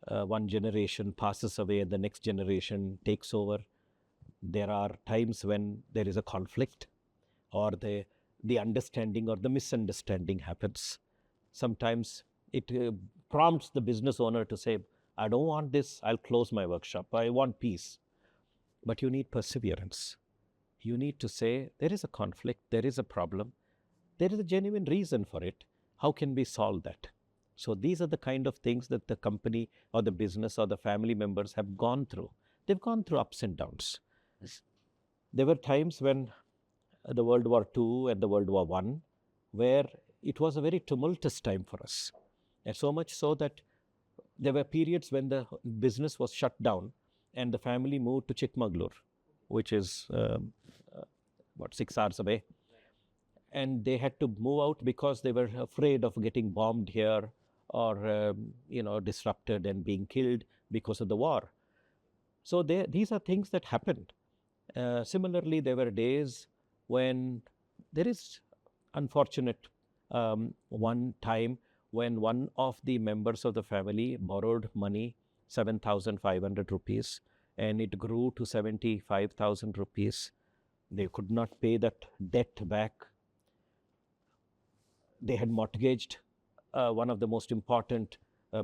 one generation passes away and the next generation takes over, there are times when there is a conflict, or the understanding or the misunderstanding happens. Sometimes it prompts the business owner to say, I don't want this, I'll close my workshop, I want peace. But you need perseverance. You need to say, there is a conflict, there is a problem, there is a genuine reason for it. How can we solve that? So these are the kind of things that the company or the business or the family members have gone through. They've gone through ups and downs. There were times when the World War II and the World War I, where it was a very tumultuous time for us. And so much so that there were periods when the business was shut down and the family moved to Chikmagalur, which is 6 hours away. And they had to move out because they were afraid of getting bombed here or disrupted and being killed because of the war. So these are things that happened. Similarly, there were days when there is unfortunate one time when one of the members of the family borrowed money, 7,500 rupees, and it grew to 75,000 rupees. They could not pay that debt back. They had mortgaged one of the most important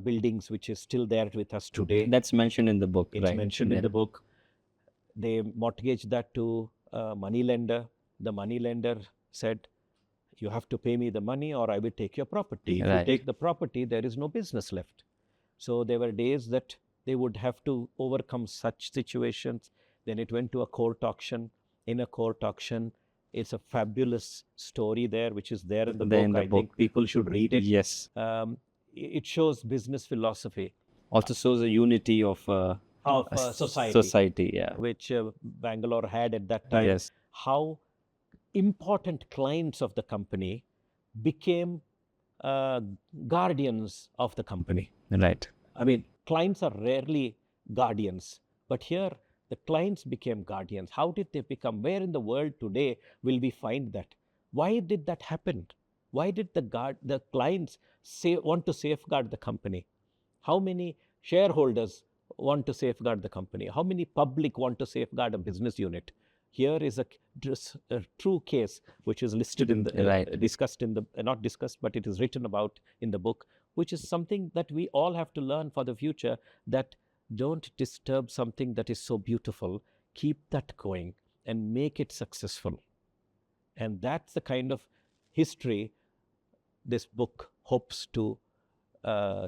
buildings, which is still there with us today. That's mentioned in the book, It's right? mentioned in the book. They mortgaged that to a money lender. The money lender said, you have to pay me the money or I will take your property. If you take the property, there is no business left. So there were days that they would have to overcome such situations. Then it went to a court auction. In a court auction, it's a fabulous story there, which is there in the book. I think people should read it. Yes. It shows business philosophy. Also shows a unity of society, yeah. Which Bangalore had at that time. Yes. How important clients of the company became guardians of the company. Right. I mean, clients are rarely guardians, but here the clients became guardians. How did they become? Where in the world today will we find that? Why did that happen? Why did the clients want to safeguard the company? How many shareholders want to safeguard the company? How many public want to safeguard a business unit? Here is a true case which is listed in the discussed in the not discussed, but it is written about in the book, which is something that we all have to learn for the future, that don't disturb something that is so beautiful. Keep that going and make it successful. And that's the kind of history this book hopes to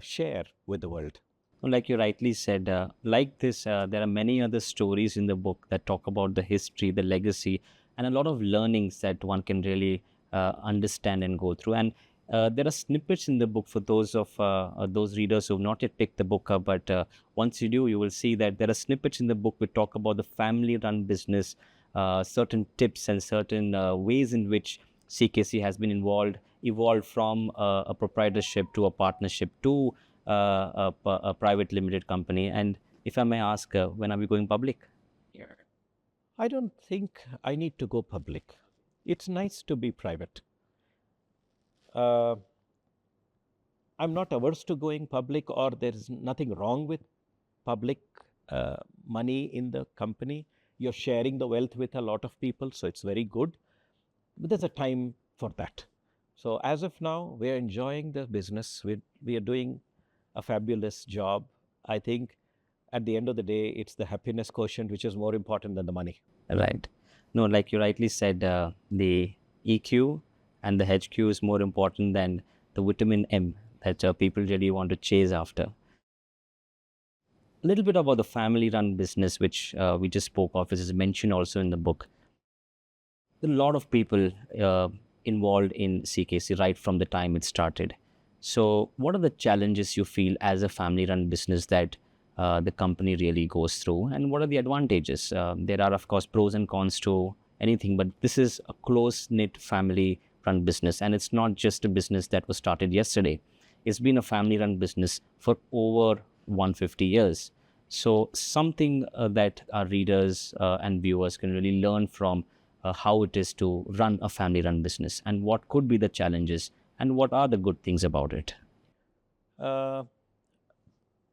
share with the world. Like you rightly said, like this, there are many other stories in the book that talk about the history, the legacy, and a lot of learnings that one can really understand and go through. And there are snippets in the book for those readers who have not yet picked the book up. But once you do, you will see that there are snippets in the book which talk about the family-run business, certain tips and certain ways in which CKC has been evolved from a proprietorship to a partnership to a private limited company. And if I may ask, when are we going public? I don't think I need to go public. It's nice to be private. I'm not averse to going public, or there is nothing wrong with public money in the company. You're sharing the wealth with a lot of people, so it's very good. But there's a time for that. So as of now, we are enjoying the business. We are doing a fabulous job. I think at the end of the day, it's the happiness quotient which is more important than the money. Right. No, like you rightly said, the EQ and the HQ is more important than the vitamin M that people really want to chase after. A little bit about the family-run business, which we just spoke of, which is mentioned also in the book. There are a lot of people involved in CKC right from the time it started. So what are the challenges you feel as a family-run business that the company really goes through, and what are the advantages? There are, of course, pros and cons to anything, but this is a close-knit family-run business, and it's not just a business that was started yesterday. It's been a family-run business for over 150 years. So something that our readers and viewers can really learn from how it is to run a family-run business, and what could be the challenges, and what are the good things about it?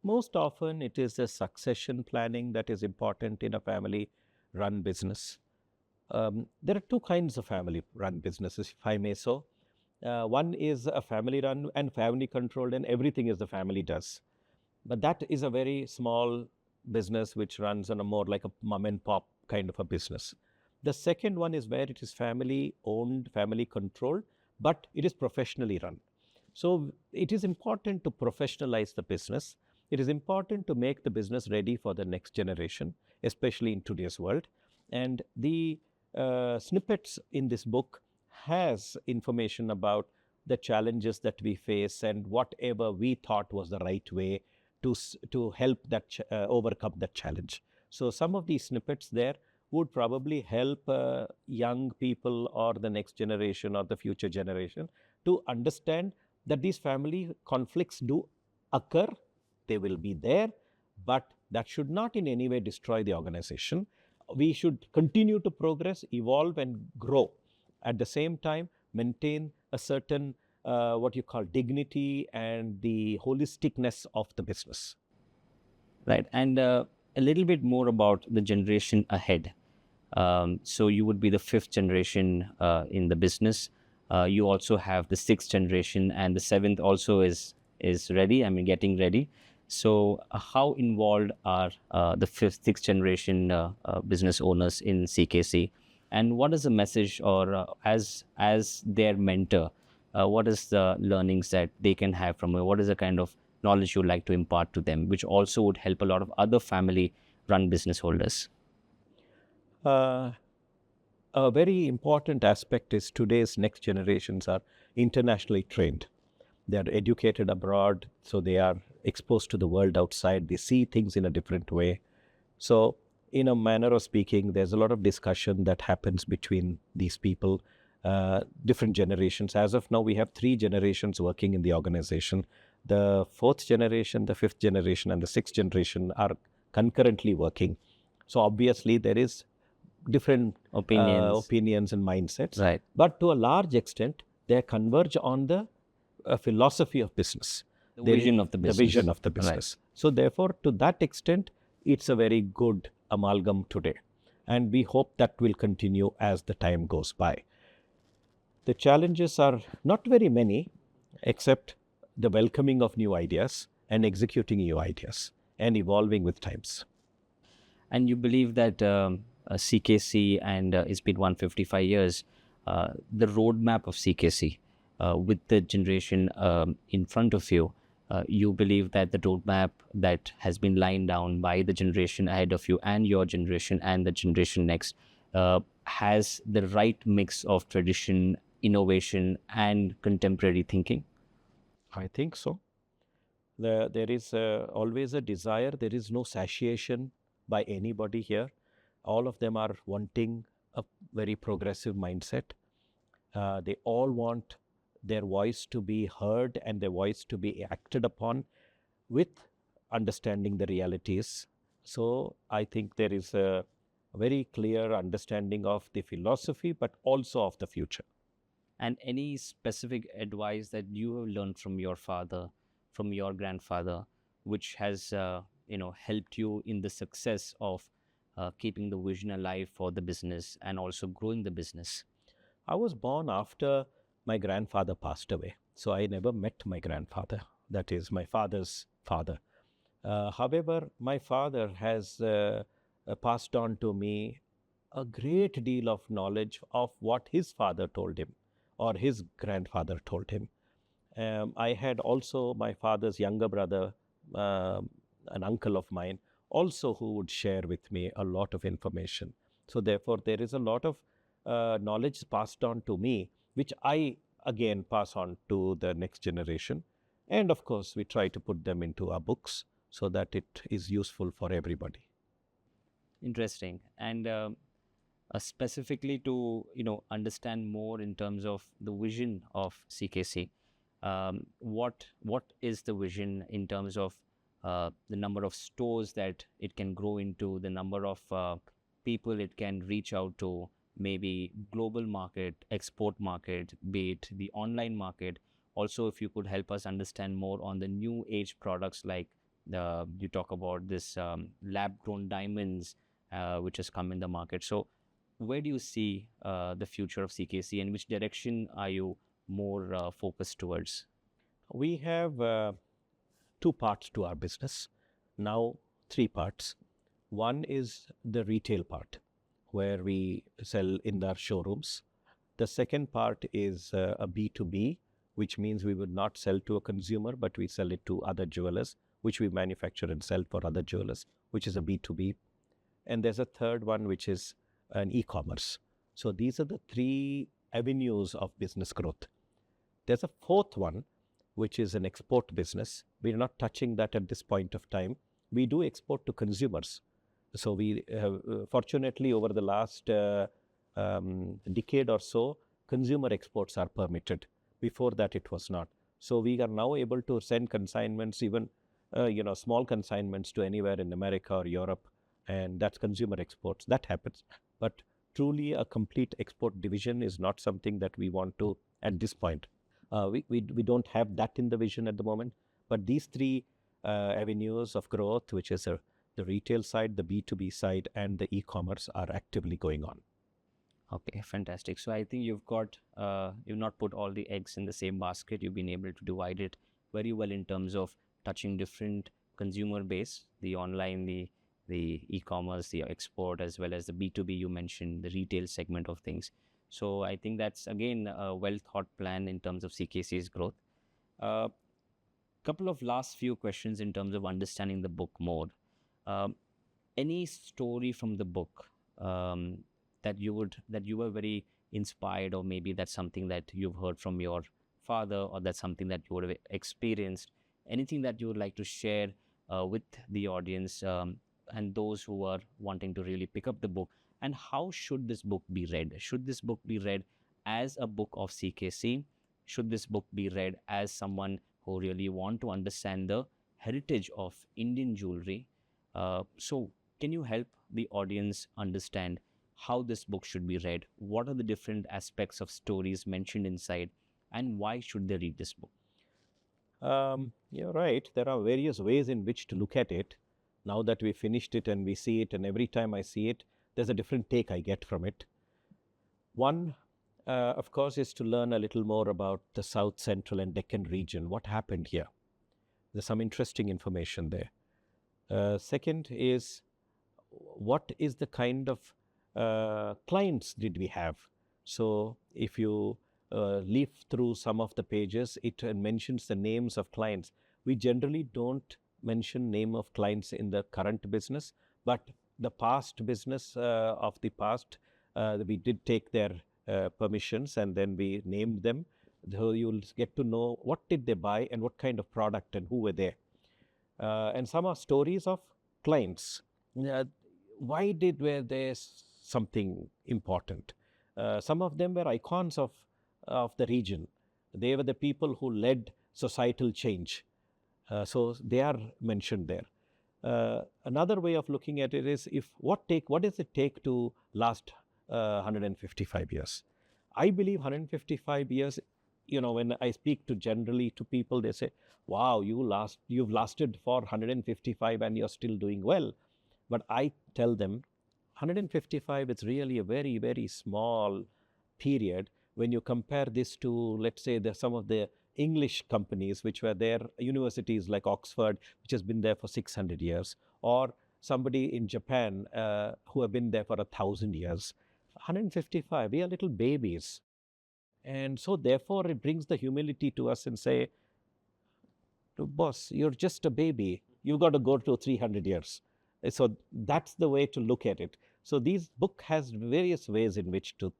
Most often, it is the succession planning that is important in a family-run business. There are two kinds of family-run businesses, if I may so. One is a family-run and family-controlled, and everything is the family does. But that is a very small business which runs on a more like a mom-and-pop kind of a business. The second one is where it is family-owned, family-controlled, but it is professionally run. So it is important to professionalize the business. It is important to make the business ready for the next generation, especially in today's world. And the snippets in this book has information about the challenges that we face and whatever we thought was the right way to help that overcome that challenge. So some of these snippets there would probably help young people or the next generation or the future generation to understand that these family conflicts do occur. They will be there, but that should not in any way destroy the organization. We should continue to progress, evolve, and grow. At the same time, maintain a certain what you call dignity and the holisticness of the business. Right. And a little bit more about the generation ahead. So you would be the fifth generation in the business. You also have the sixth generation, and the seventh also is ready. I mean, getting ready. So how involved are the fifth, sixth generation business owners in CKC, and what is the message, or as their mentor, what is the learnings that they can have from you? What is the kind of knowledge you would like to impart to them, which also would help a lot of other family-run business holders? Uh, a very important aspect is today's next generations are internationally trained. They are educated abroad, so they are exposed to the world outside. They see things in a different way. So, in a manner of speaking, there's a lot of discussion that happens between these people, different generations. As of now, we have three generations working in the organization. The fourth generation, the fifth generation, and the sixth generation are concurrently working. So, obviously, there is different opinions and mindsets. Right. But to a large extent, they converge on the philosophy of business. The vision of the business. The vision of the business. Right. So therefore, to that extent, it's a very good amalgam today. And we hope that will continue as the time goes by. The challenges are not very many, except the welcoming of new ideas and executing new ideas and evolving with times. And you believe that CKC, and it's been 155 years, the roadmap of CKC with the generation in front of you, you believe that the roadmap that has been lined down by the generation ahead of you and your generation and the generation next has the right mix of tradition, innovation, and contemporary thinking? I think so. There is always a desire. There is no satiation by anybody here. All of them are wanting a very progressive mindset. They all want their voice to be heard and their voice to be acted upon with understanding the realities. So I think there is a very clear understanding of the philosophy, but also of the future. And any specific advice that you have learned from your father, from your grandfather, which has helped you in the success of keeping the vision alive for the business and also growing the business? I was born after my grandfather passed away, so I never met my grandfather. That is my father's father. However, my father has passed on to me a great deal of knowledge of what his father told him or his grandfather told him. I had also my father's younger brother, an uncle of mine, also who would share with me a lot of information. So therefore, there is a lot of knowledge passed on to me, which I again pass on to the next generation. And of course, we try to put them into our books so that it is useful for everybody. Interesting. And specifically to understand more in terms of the vision of CKC, what is the vision in terms of the number of stores that it can grow into, the number of people it can reach out to, maybe global market, export market, be it the online market? Also, if you could help us understand more on the new age products, like you talk about this lab grown diamonds which has come in the market. So where do you see the future of CKC, and which direction are you more focused towards? We have two parts to our business, now three parts. One is the retail part, where we sell in our showrooms. The second part is a B2B, which means we would not sell to a consumer, but we sell it to other jewelers, which we manufacture and sell for other jewelers, which is a B2B. And there's a third one, which is an e-commerce. So these are the three avenues of business growth. There's a fourth one, which is an export business. We're not touching that at this point of time. We do export to consumers. So we have, fortunately, over the last decade or so, consumer exports are permitted. Before that, it was not. So we are now able to send consignments, even small consignments, to anywhere in America or Europe, and that's consumer exports. That happens. But truly, a complete export division is not something that we want to at this point. We don't have that in the vision at the moment. But these three avenues of growth, which is the retail side, the B2B side, and the e-commerce are actively going on. Okay, fantastic. So I think you've not put all the eggs in the same basket. You've been able to divide it very well in terms of touching different consumer base, the online, the e-commerce, the export, as well as the B2B you mentioned, the retail segment of things. So I think that's again a well thought plan in terms of CKC's growth. Uh, Couple of last few questions in terms of understanding the book more. Um, any story from the book that you were very inspired, or maybe that's something that you've heard from your father, or that's something that you would have experienced, anything that you would like to share with the audience, and those who are wanting to really pick up the book, and how should this book be read? Should this book be read as a book of CKC? Should this book be read as someone who really want to understand the heritage of Indian jewelry? So can you help the audience understand how this book should be read? What are the different aspects of stories mentioned inside, and why should they read this book? You're right. There are various ways in which to look at it. Now that we finished it and we see it, and every time I see it, there's a different take I get from it. One, of course, is to learn a little more about the South Central and Deccan region. What happened here? There's some interesting information there. Second is, what is the kind of clients did we have? So if you leaf through some of the pages, it mentions the names of clients. We generally don't mention name of clients in the current business, but the past business of the past, we did take their permissions and then we named them. So you'll get to know what did they buy and what kind of product and who were there. And some are stories of clients. Why were there something important? Some of them were icons of the region. They were the people who led societal change. So they are mentioned there. Another way of looking at it is, what does it take to last 155 years? I believe 155 years, when I speak generally to people, they say, wow, you've lasted for 155 and you're still doing well. But I tell them 155 is really a very, very small period when you compare this to, let's say, some of the English companies which were there, universities like Oxford, which has been there for 600 years, or somebody in Japan who have been there for 1,000 years. 155, we are little babies. And so therefore it brings the humility to us and say, boss, you're just a baby. You've got to go to 300 years. So that's the way to look at it. So this book has various ways in which to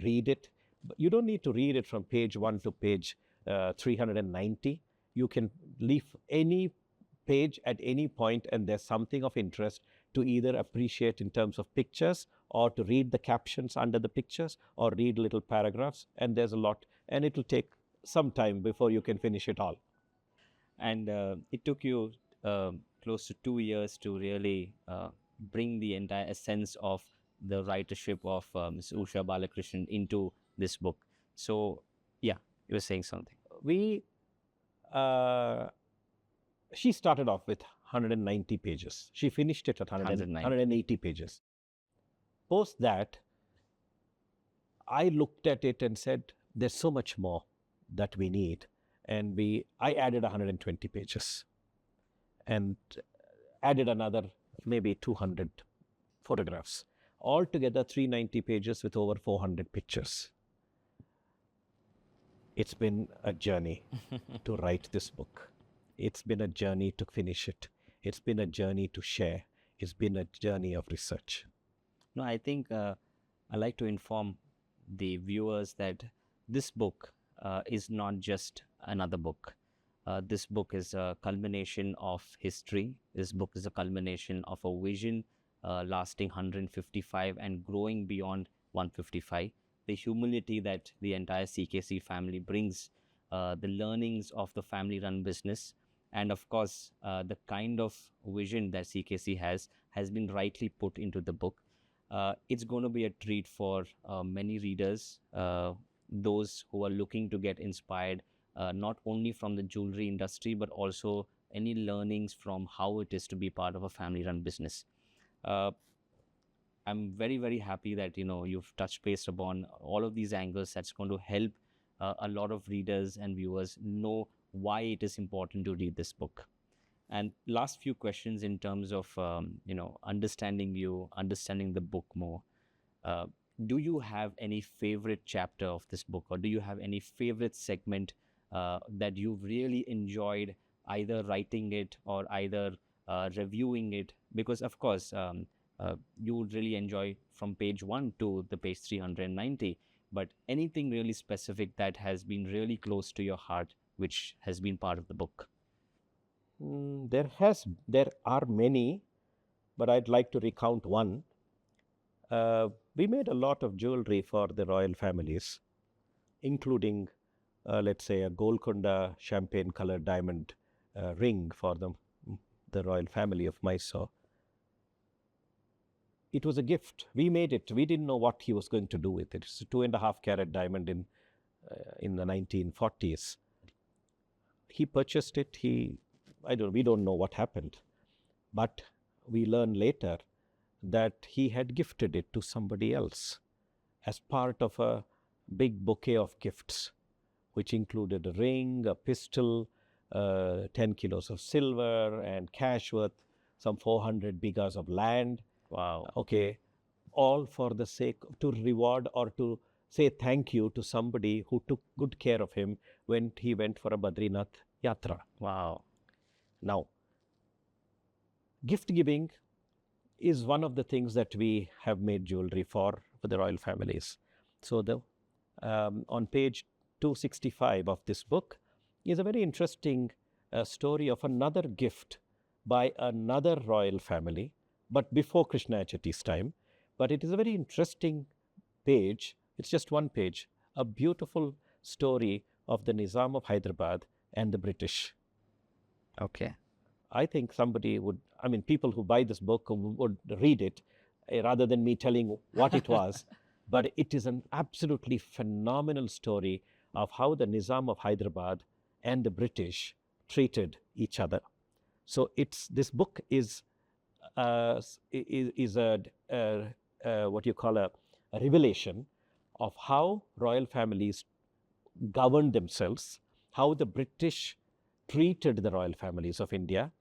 read it. But you don't need to read it from page 1 to page 390. You can leave any page at any point and there's something of interest to either appreciate in terms of pictures, or to read the captions under the pictures, or read little paragraphs. And there's a lot, and it will take some time before you can finish it all. And it took you close to 2 years to really bring the entire essence of the writership of Ms. Usha Balakrishnan into this book. So, yeah, you were saying something. She started off with 190 pages. She finished it at 180 pages. Post that, I looked at it and said, there's so much more that we need. And I added 120 pages and added another maybe 200 photographs. Altogether 390 pages with over 400 pictures. It's been a journey to write this book. It's been a journey to finish it. It's been a journey to share. It's been a journey of research. No, I think I like to inform the viewers that this book is not just another book. This book is a culmination of history. This book is a culmination of a vision lasting 155 and growing beyond 155. The humility that the entire CKC family brings, the learnings of the family-run business, and of course, the kind of vision that CKC has been rightly put into the book. It's going to be a treat for many readers, those who are looking to get inspired, not only from the jewelry industry, but also any learnings from how it is to be part of a family-run business. Uh, I'm very, very happy that you've touched base upon all of these angles. That's going to help a lot of readers and viewers know why it is important to read this book. And last few questions in terms of understanding you, understanding the book more. Uh, do you have any favorite chapter of this book, or do you have any favorite segment that you've really enjoyed, either writing it or either reviewing it? Because of course, you would really enjoy from page 1 to the page 390. But anything really specific that has been really close to your heart, which has been part of the book? There are many, but I'd like to recount one. We made a lot of jewelry for the royal families, including, let's say, a Golconda champagne-colored diamond ring for the royal family of Mysore. It was a gift. We made it. We didn't know what he was going to do with it. It's a 2.5-carat diamond in the 1940s. He purchased it. We don't know what happened, but we learn later that he had gifted it to somebody else as part of a big bouquet of gifts, which included a ring, a pistol, 10 kilos of silver, and cash worth some 400 bighas of land. Wow. Okay, all for the sake to reward or to say thank you to somebody who took good care of him when he went for a Badrinath Yatra. Wow. Now, gift giving is one of the things that we have made jewelry for the royal families. So on page 265 of this book is a very interesting story of another gift by another royal family, but before Krishniah Chetty's time. But it is a very interesting page. It's just one page, a beautiful story of the Nizam of Hyderabad and the British. Okay. I think people who buy this book would read it rather than me telling what it was. But it is an absolutely phenomenal story of how the Nizam of Hyderabad and the British treated each other. So this book is what you call a revelation of how royal families governed themselves, how the British treated the royal families of India,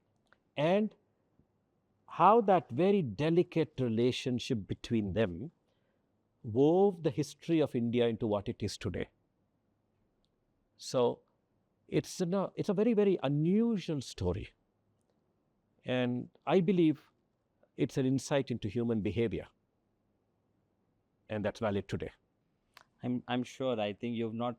and how that very delicate relationship between them wove the history of India into what it is today. So it's a very, very unusual story. And I believe it's an insight into human behavior. And that's valid today. I'm sure. I think you've not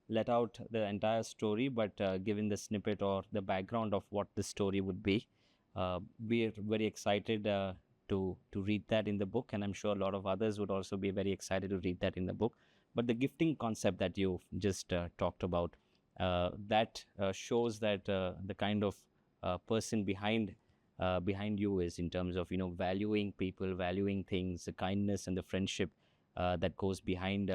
let out the entire story, but given the snippet or the background of what the story would be. We're very excited to read that in the book, and I'm sure a lot of others would also be very excited to read that in the book. But the gifting concept that you just talked about, that shows that the kind of person behind you is, in terms of valuing people, valuing things, the kindness and the friendship that goes behind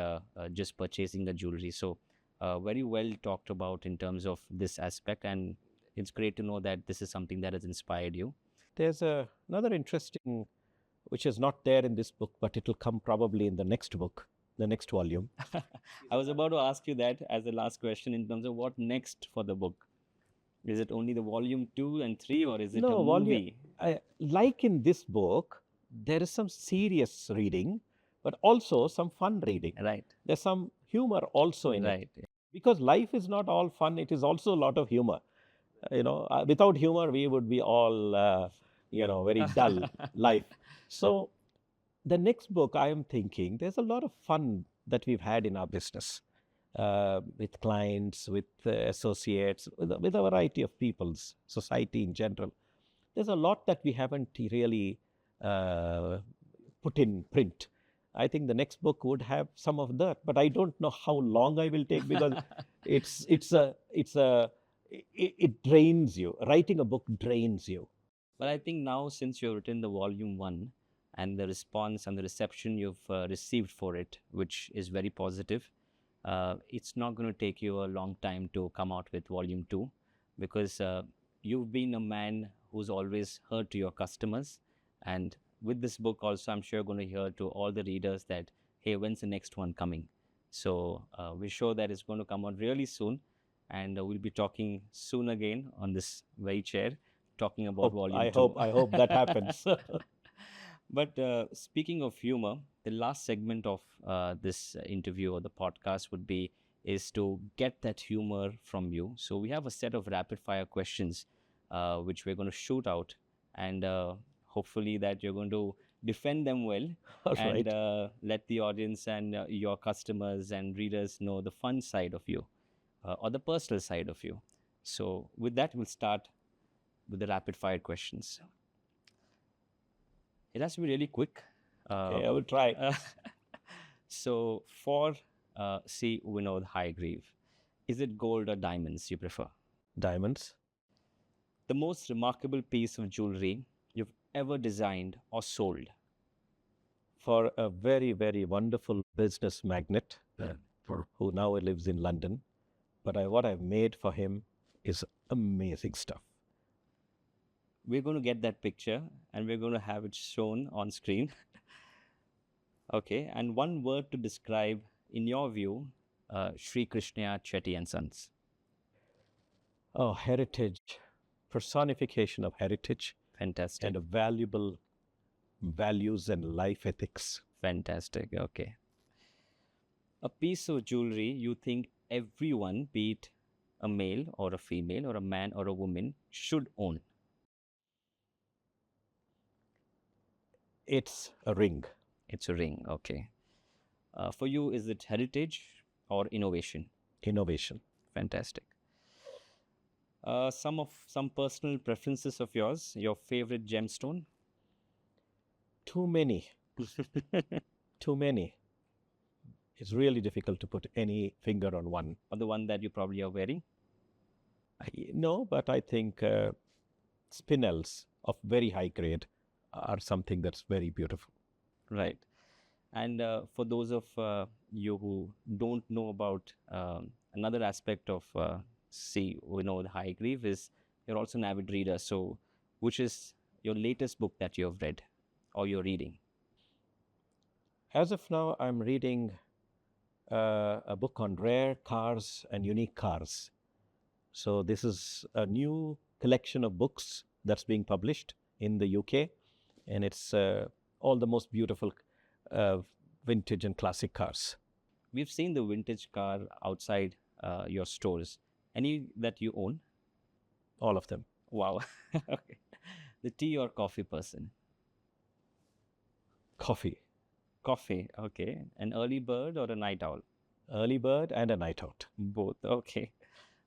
just purchasing the jewelry. So very well talked about in terms of this aspect, and it's great to know that this is something that has inspired you. There's another interesting, which is not there in this book, but it will come probably in the next book, the next volume. I was about to ask you that as the last question, in terms of what next for the book. Is it only the volume 2 and 3, or is it a movie? Like in this book, there is some serious reading, but also some fun reading. Right. There's some humor also in it. Because life is not all fun, it is also a lot of humor. Without humor, we would be all, very dull life. So the next book, I am thinking, there's a lot of fun that we've had in our business with clients, with associates, with a variety of peoples, society in general. There's a lot that we haven't really put in print. I think the next book would have some of that, but I don't know how long I will take, because it drains you. Writing a book drains you. But I think now, since you've written the volume 1 and the response and the reception you've received for it, which is very positive, it's not going to take you a long time to come out with volume 2, because you've been a man who's always heard to your customers. And with this book, also, I'm sure going to hear to all the readers that, hey, when's the next one coming? So we're sure that it's going to come out really soon. And we'll be talking soon again on this very chair, talking about volume two. I hope that happens. But speaking of humor, the last segment of this interview or the podcast would be is to get that humor from you. So we have a set of rapid fire questions which we're going to shoot out, and hopefully that you're going to defend them well. All and right. let the audience and your customers and readers know the fun side of you or the personal side of you. So with that, we'll start with the rapid fire questions. It has to be really quick. Okay, I will try. So for say Vinod Hayagriv, is it gold or diamonds you prefer? Diamonds. The most remarkable piece of jewelry you've ever designed or sold? For a very, very wonderful business magnate who now lives in London. But what I've made for him is amazing stuff. We're going to get that picture and we're going to have it shown on screen. Okay, and one word to describe, in your view, Sri Krishniah Chetty and Sons. Oh, heritage, personification of heritage Fantastic. and a valuable values and life ethics. Fantastic. Okay. A piece of jewelry you think everyone, be it a male or a female or a man or a woman, should own? It's a ring. It's a ring. Okay. For you, is it heritage or innovation? Innovation. Fantastic. Some personal preferences of yours. Your favorite gemstone? Too many. Too many. It's really difficult to put any finger on one. Or the one that you probably are wearing? No, but I think spinels of very high grade are something that's very beautiful. Right. And for those of you who don't know about another aspect of see, we know the Hayagriv is you're also an avid reader. So, which is your latest book that you have read or you're reading? As of now, I'm reading a book on rare cars and unique cars. So this is a new collection of books that's being published in the UK, and it's all the most beautiful vintage and classic cars. We've seen the vintage car outside your stores. Any that you own? All of them. Wow. Okay. The tea or coffee person? Coffee. Coffee. Okay. An early bird or a night owl? Early bird and a night out. Both. Okay.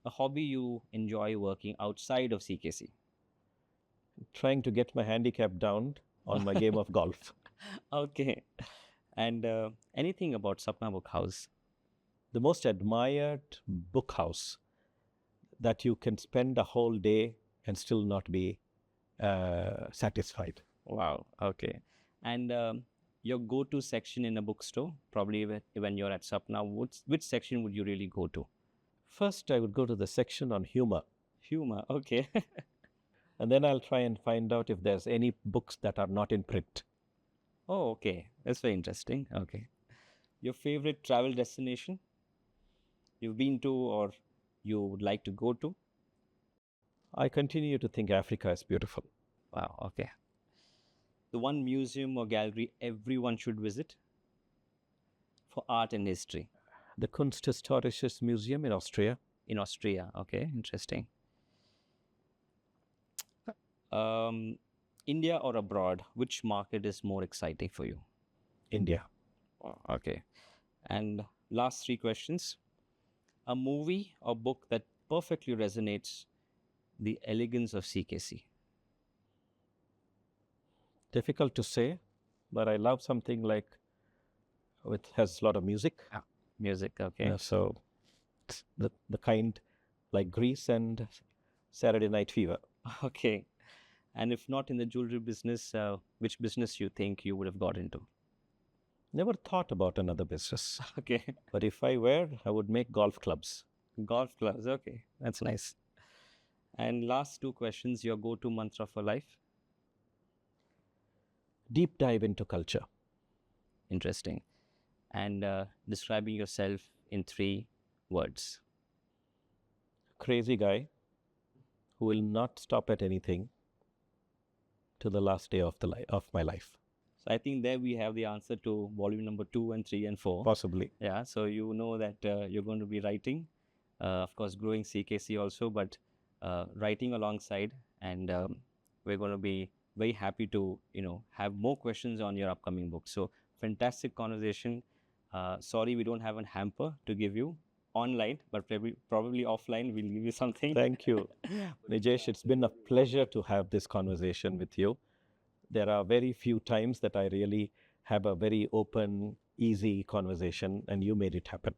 A hobby you enjoy working outside of CKC? Trying to get my handicap down on my game of golf. Okay. And anything about Sapna Book House? The most admired book house that you can spend a whole day and still not be satisfied. Wow. Okay. And your go-to section in a bookstore, probably when you're at Sapna, which section would you really go to? First, I would go to the section on humor. Humor. Okay. And then I'll try and find out if there's any books that are not in print. Oh, okay. That's very interesting. Okay. Your favorite travel destination you've been to or you would like to go to? I continue to think Africa is beautiful. Wow. Okay. The one museum or gallery everyone should visit for art and history? The Kunsthistorisches Museum in Austria. In Austria. Okay. Interesting. India or abroad, which market is more exciting for you? India. Okay. And last three questions. A movie or book that perfectly resonates the elegance of CKC? Difficult to say, but I love something like has a lot of music. Music, okay. So the kind like Grease and Saturday Night Fever. Okay. And if not in the jewelry business, which business you think you would have got into? Never thought about another business. Okay. But if I were, I would make golf clubs. Golf clubs, okay. That's nice. And last two questions, your go-to mantra for life? Deep dive into culture. Interesting. And describing yourself in 3 words. Crazy guy who will not stop at anything to the last day of my life. So I think there we have the answer to volume number 2 and 3 and 4. Possibly. Yeah, so you know that you're going to be writing, of course, growing CKC also, but writing alongside. And we're going to be very happy to, have more questions on your upcoming book. So fantastic conversation. Sorry, we don't have a hamper to give you online, but probably offline we'll give you something. Thank you. Nijesh, it's been a pleasure to have this conversation with you. There are very few times that I really have a very open, easy conversation, and you made it happen.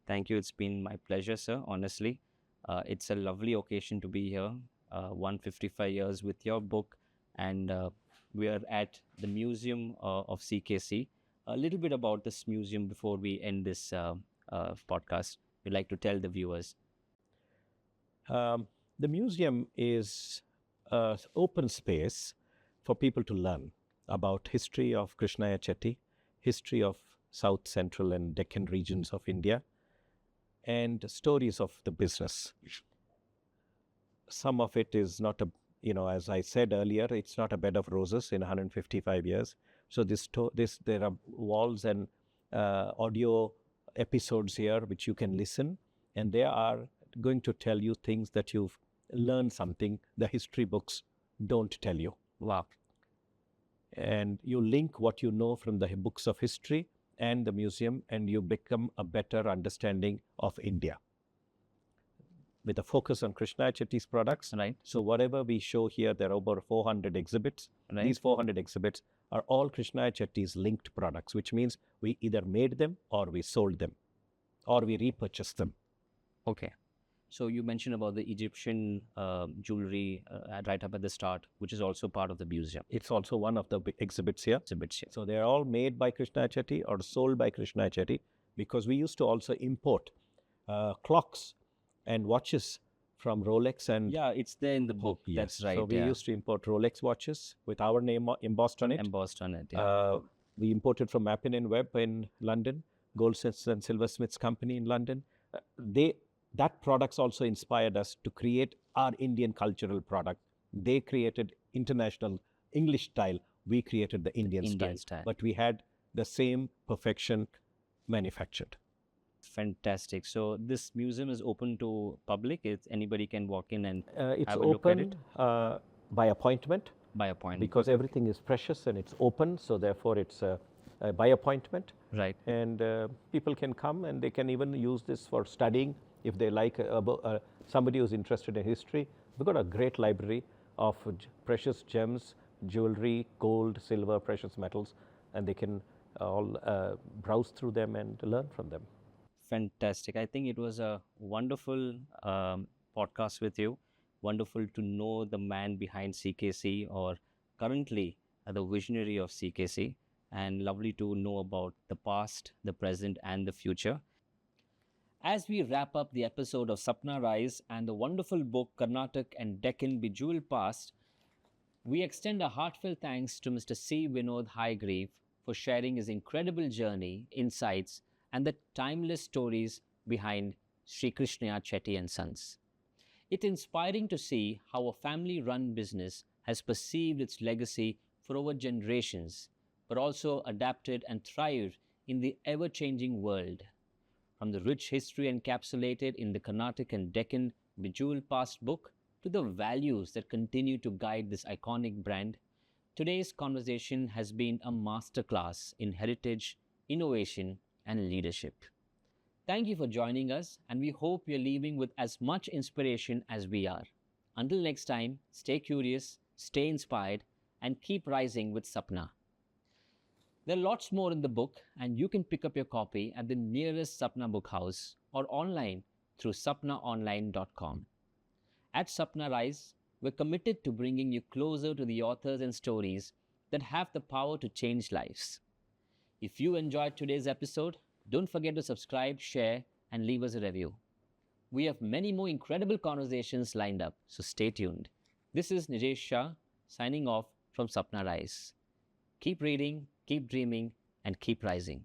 Thank you. It's been my pleasure, sir. Honestly, it's a lovely occasion to be here. 155 years with your book, and we are at the Museum of CKC. A little bit about this museum before we end this podcast. We'd like to tell the viewers. The museum is an open space for people to learn about history of Krishniah Chetty, history of South Central and Deccan regions of India, and stories of the business. Some of it is not as I said earlier, it's not a bed of roses in 155 years. So there are walls and audio episodes here which you can listen, and they are going to tell you things that you've learned something the history books don't tell you. Wow. And you link what you know from the books of history and the museum, and you become a better understanding of India. With a focus on Krishniah Chetty's products. Right. So whatever we show here, there are over 400 exhibits. Right. These 400 exhibits are all Krishniah Chetty's linked products, which means we either made them or we sold them or we repurchased them. Okay. So you mentioned about the Egyptian jewelry right up at the start, which is also part of the museum. It's also one of the exhibits here. So they're all made by Krishniah Chetty or sold by Krishniah Chetty, because we used to also import clocks and watches from Rolex. And yeah, it's there in the book. Yes. That's right. So we used to import Rolex watches with our name embossed on it. Yeah. We imported from Mappin and Webb in London, Goldsmiths and Silversmiths Company in London. That products also inspired us to create our Indian cultural product. They created international English style. We created the Indian style. But we had the same perfection manufactured. Fantastic. So this museum is open to public. Anybody can walk in and it's have a look at it? By appointment. By appointment. Because everything is precious and it's open. So therefore it's by appointment. Right. And people can come, and they can even use this for studying. If they like somebody who's interested in history, we've got a great library of precious gems, jewelry, gold, silver, precious metals, and they can all browse through them and learn from them. Fantastic. I think it was a wonderful podcast with you. Wonderful to know the man behind CKC, or currently the visionary of CKC, and lovely to know about the past, the present, and the future. As we wrap up the episode of SapnaRise and the wonderful book Karnataka and Deccan Bejeweled Past, we extend a heartfelt thanks to Mr. C. Vinod Hayagriv for sharing his incredible journey, insights, and the timeless stories behind Sri Krishniah Chetty and Sons. It's inspiring to see how a family-run business has perceived its legacy for over generations, but also adapted and thrived in the ever-changing world. From the rich history encapsulated in the Karnataka and Deccan Bejeweled Past book to the values that continue to guide this iconic brand, today's conversation has been a masterclass in heritage, innovation, and leadership. Thank you for joining us, and we hope you're leaving with as much inspiration as we are. Until next time, stay curious, stay inspired, and keep rising with Sapna. There are lots more in the book, and you can pick up your copy at the nearest Sapna Book House or online through sapnaonline.com. At SapnaRise, we're committed to bringing you closer to the authors and stories that have the power to change lives. If you enjoyed today's episode, don't forget to subscribe, share, and leave us a review. We have many more incredible conversations lined up, so stay tuned. This is Nijesh Shah signing off from SapnaRise. Keep reading, keep dreaming, and keep rising.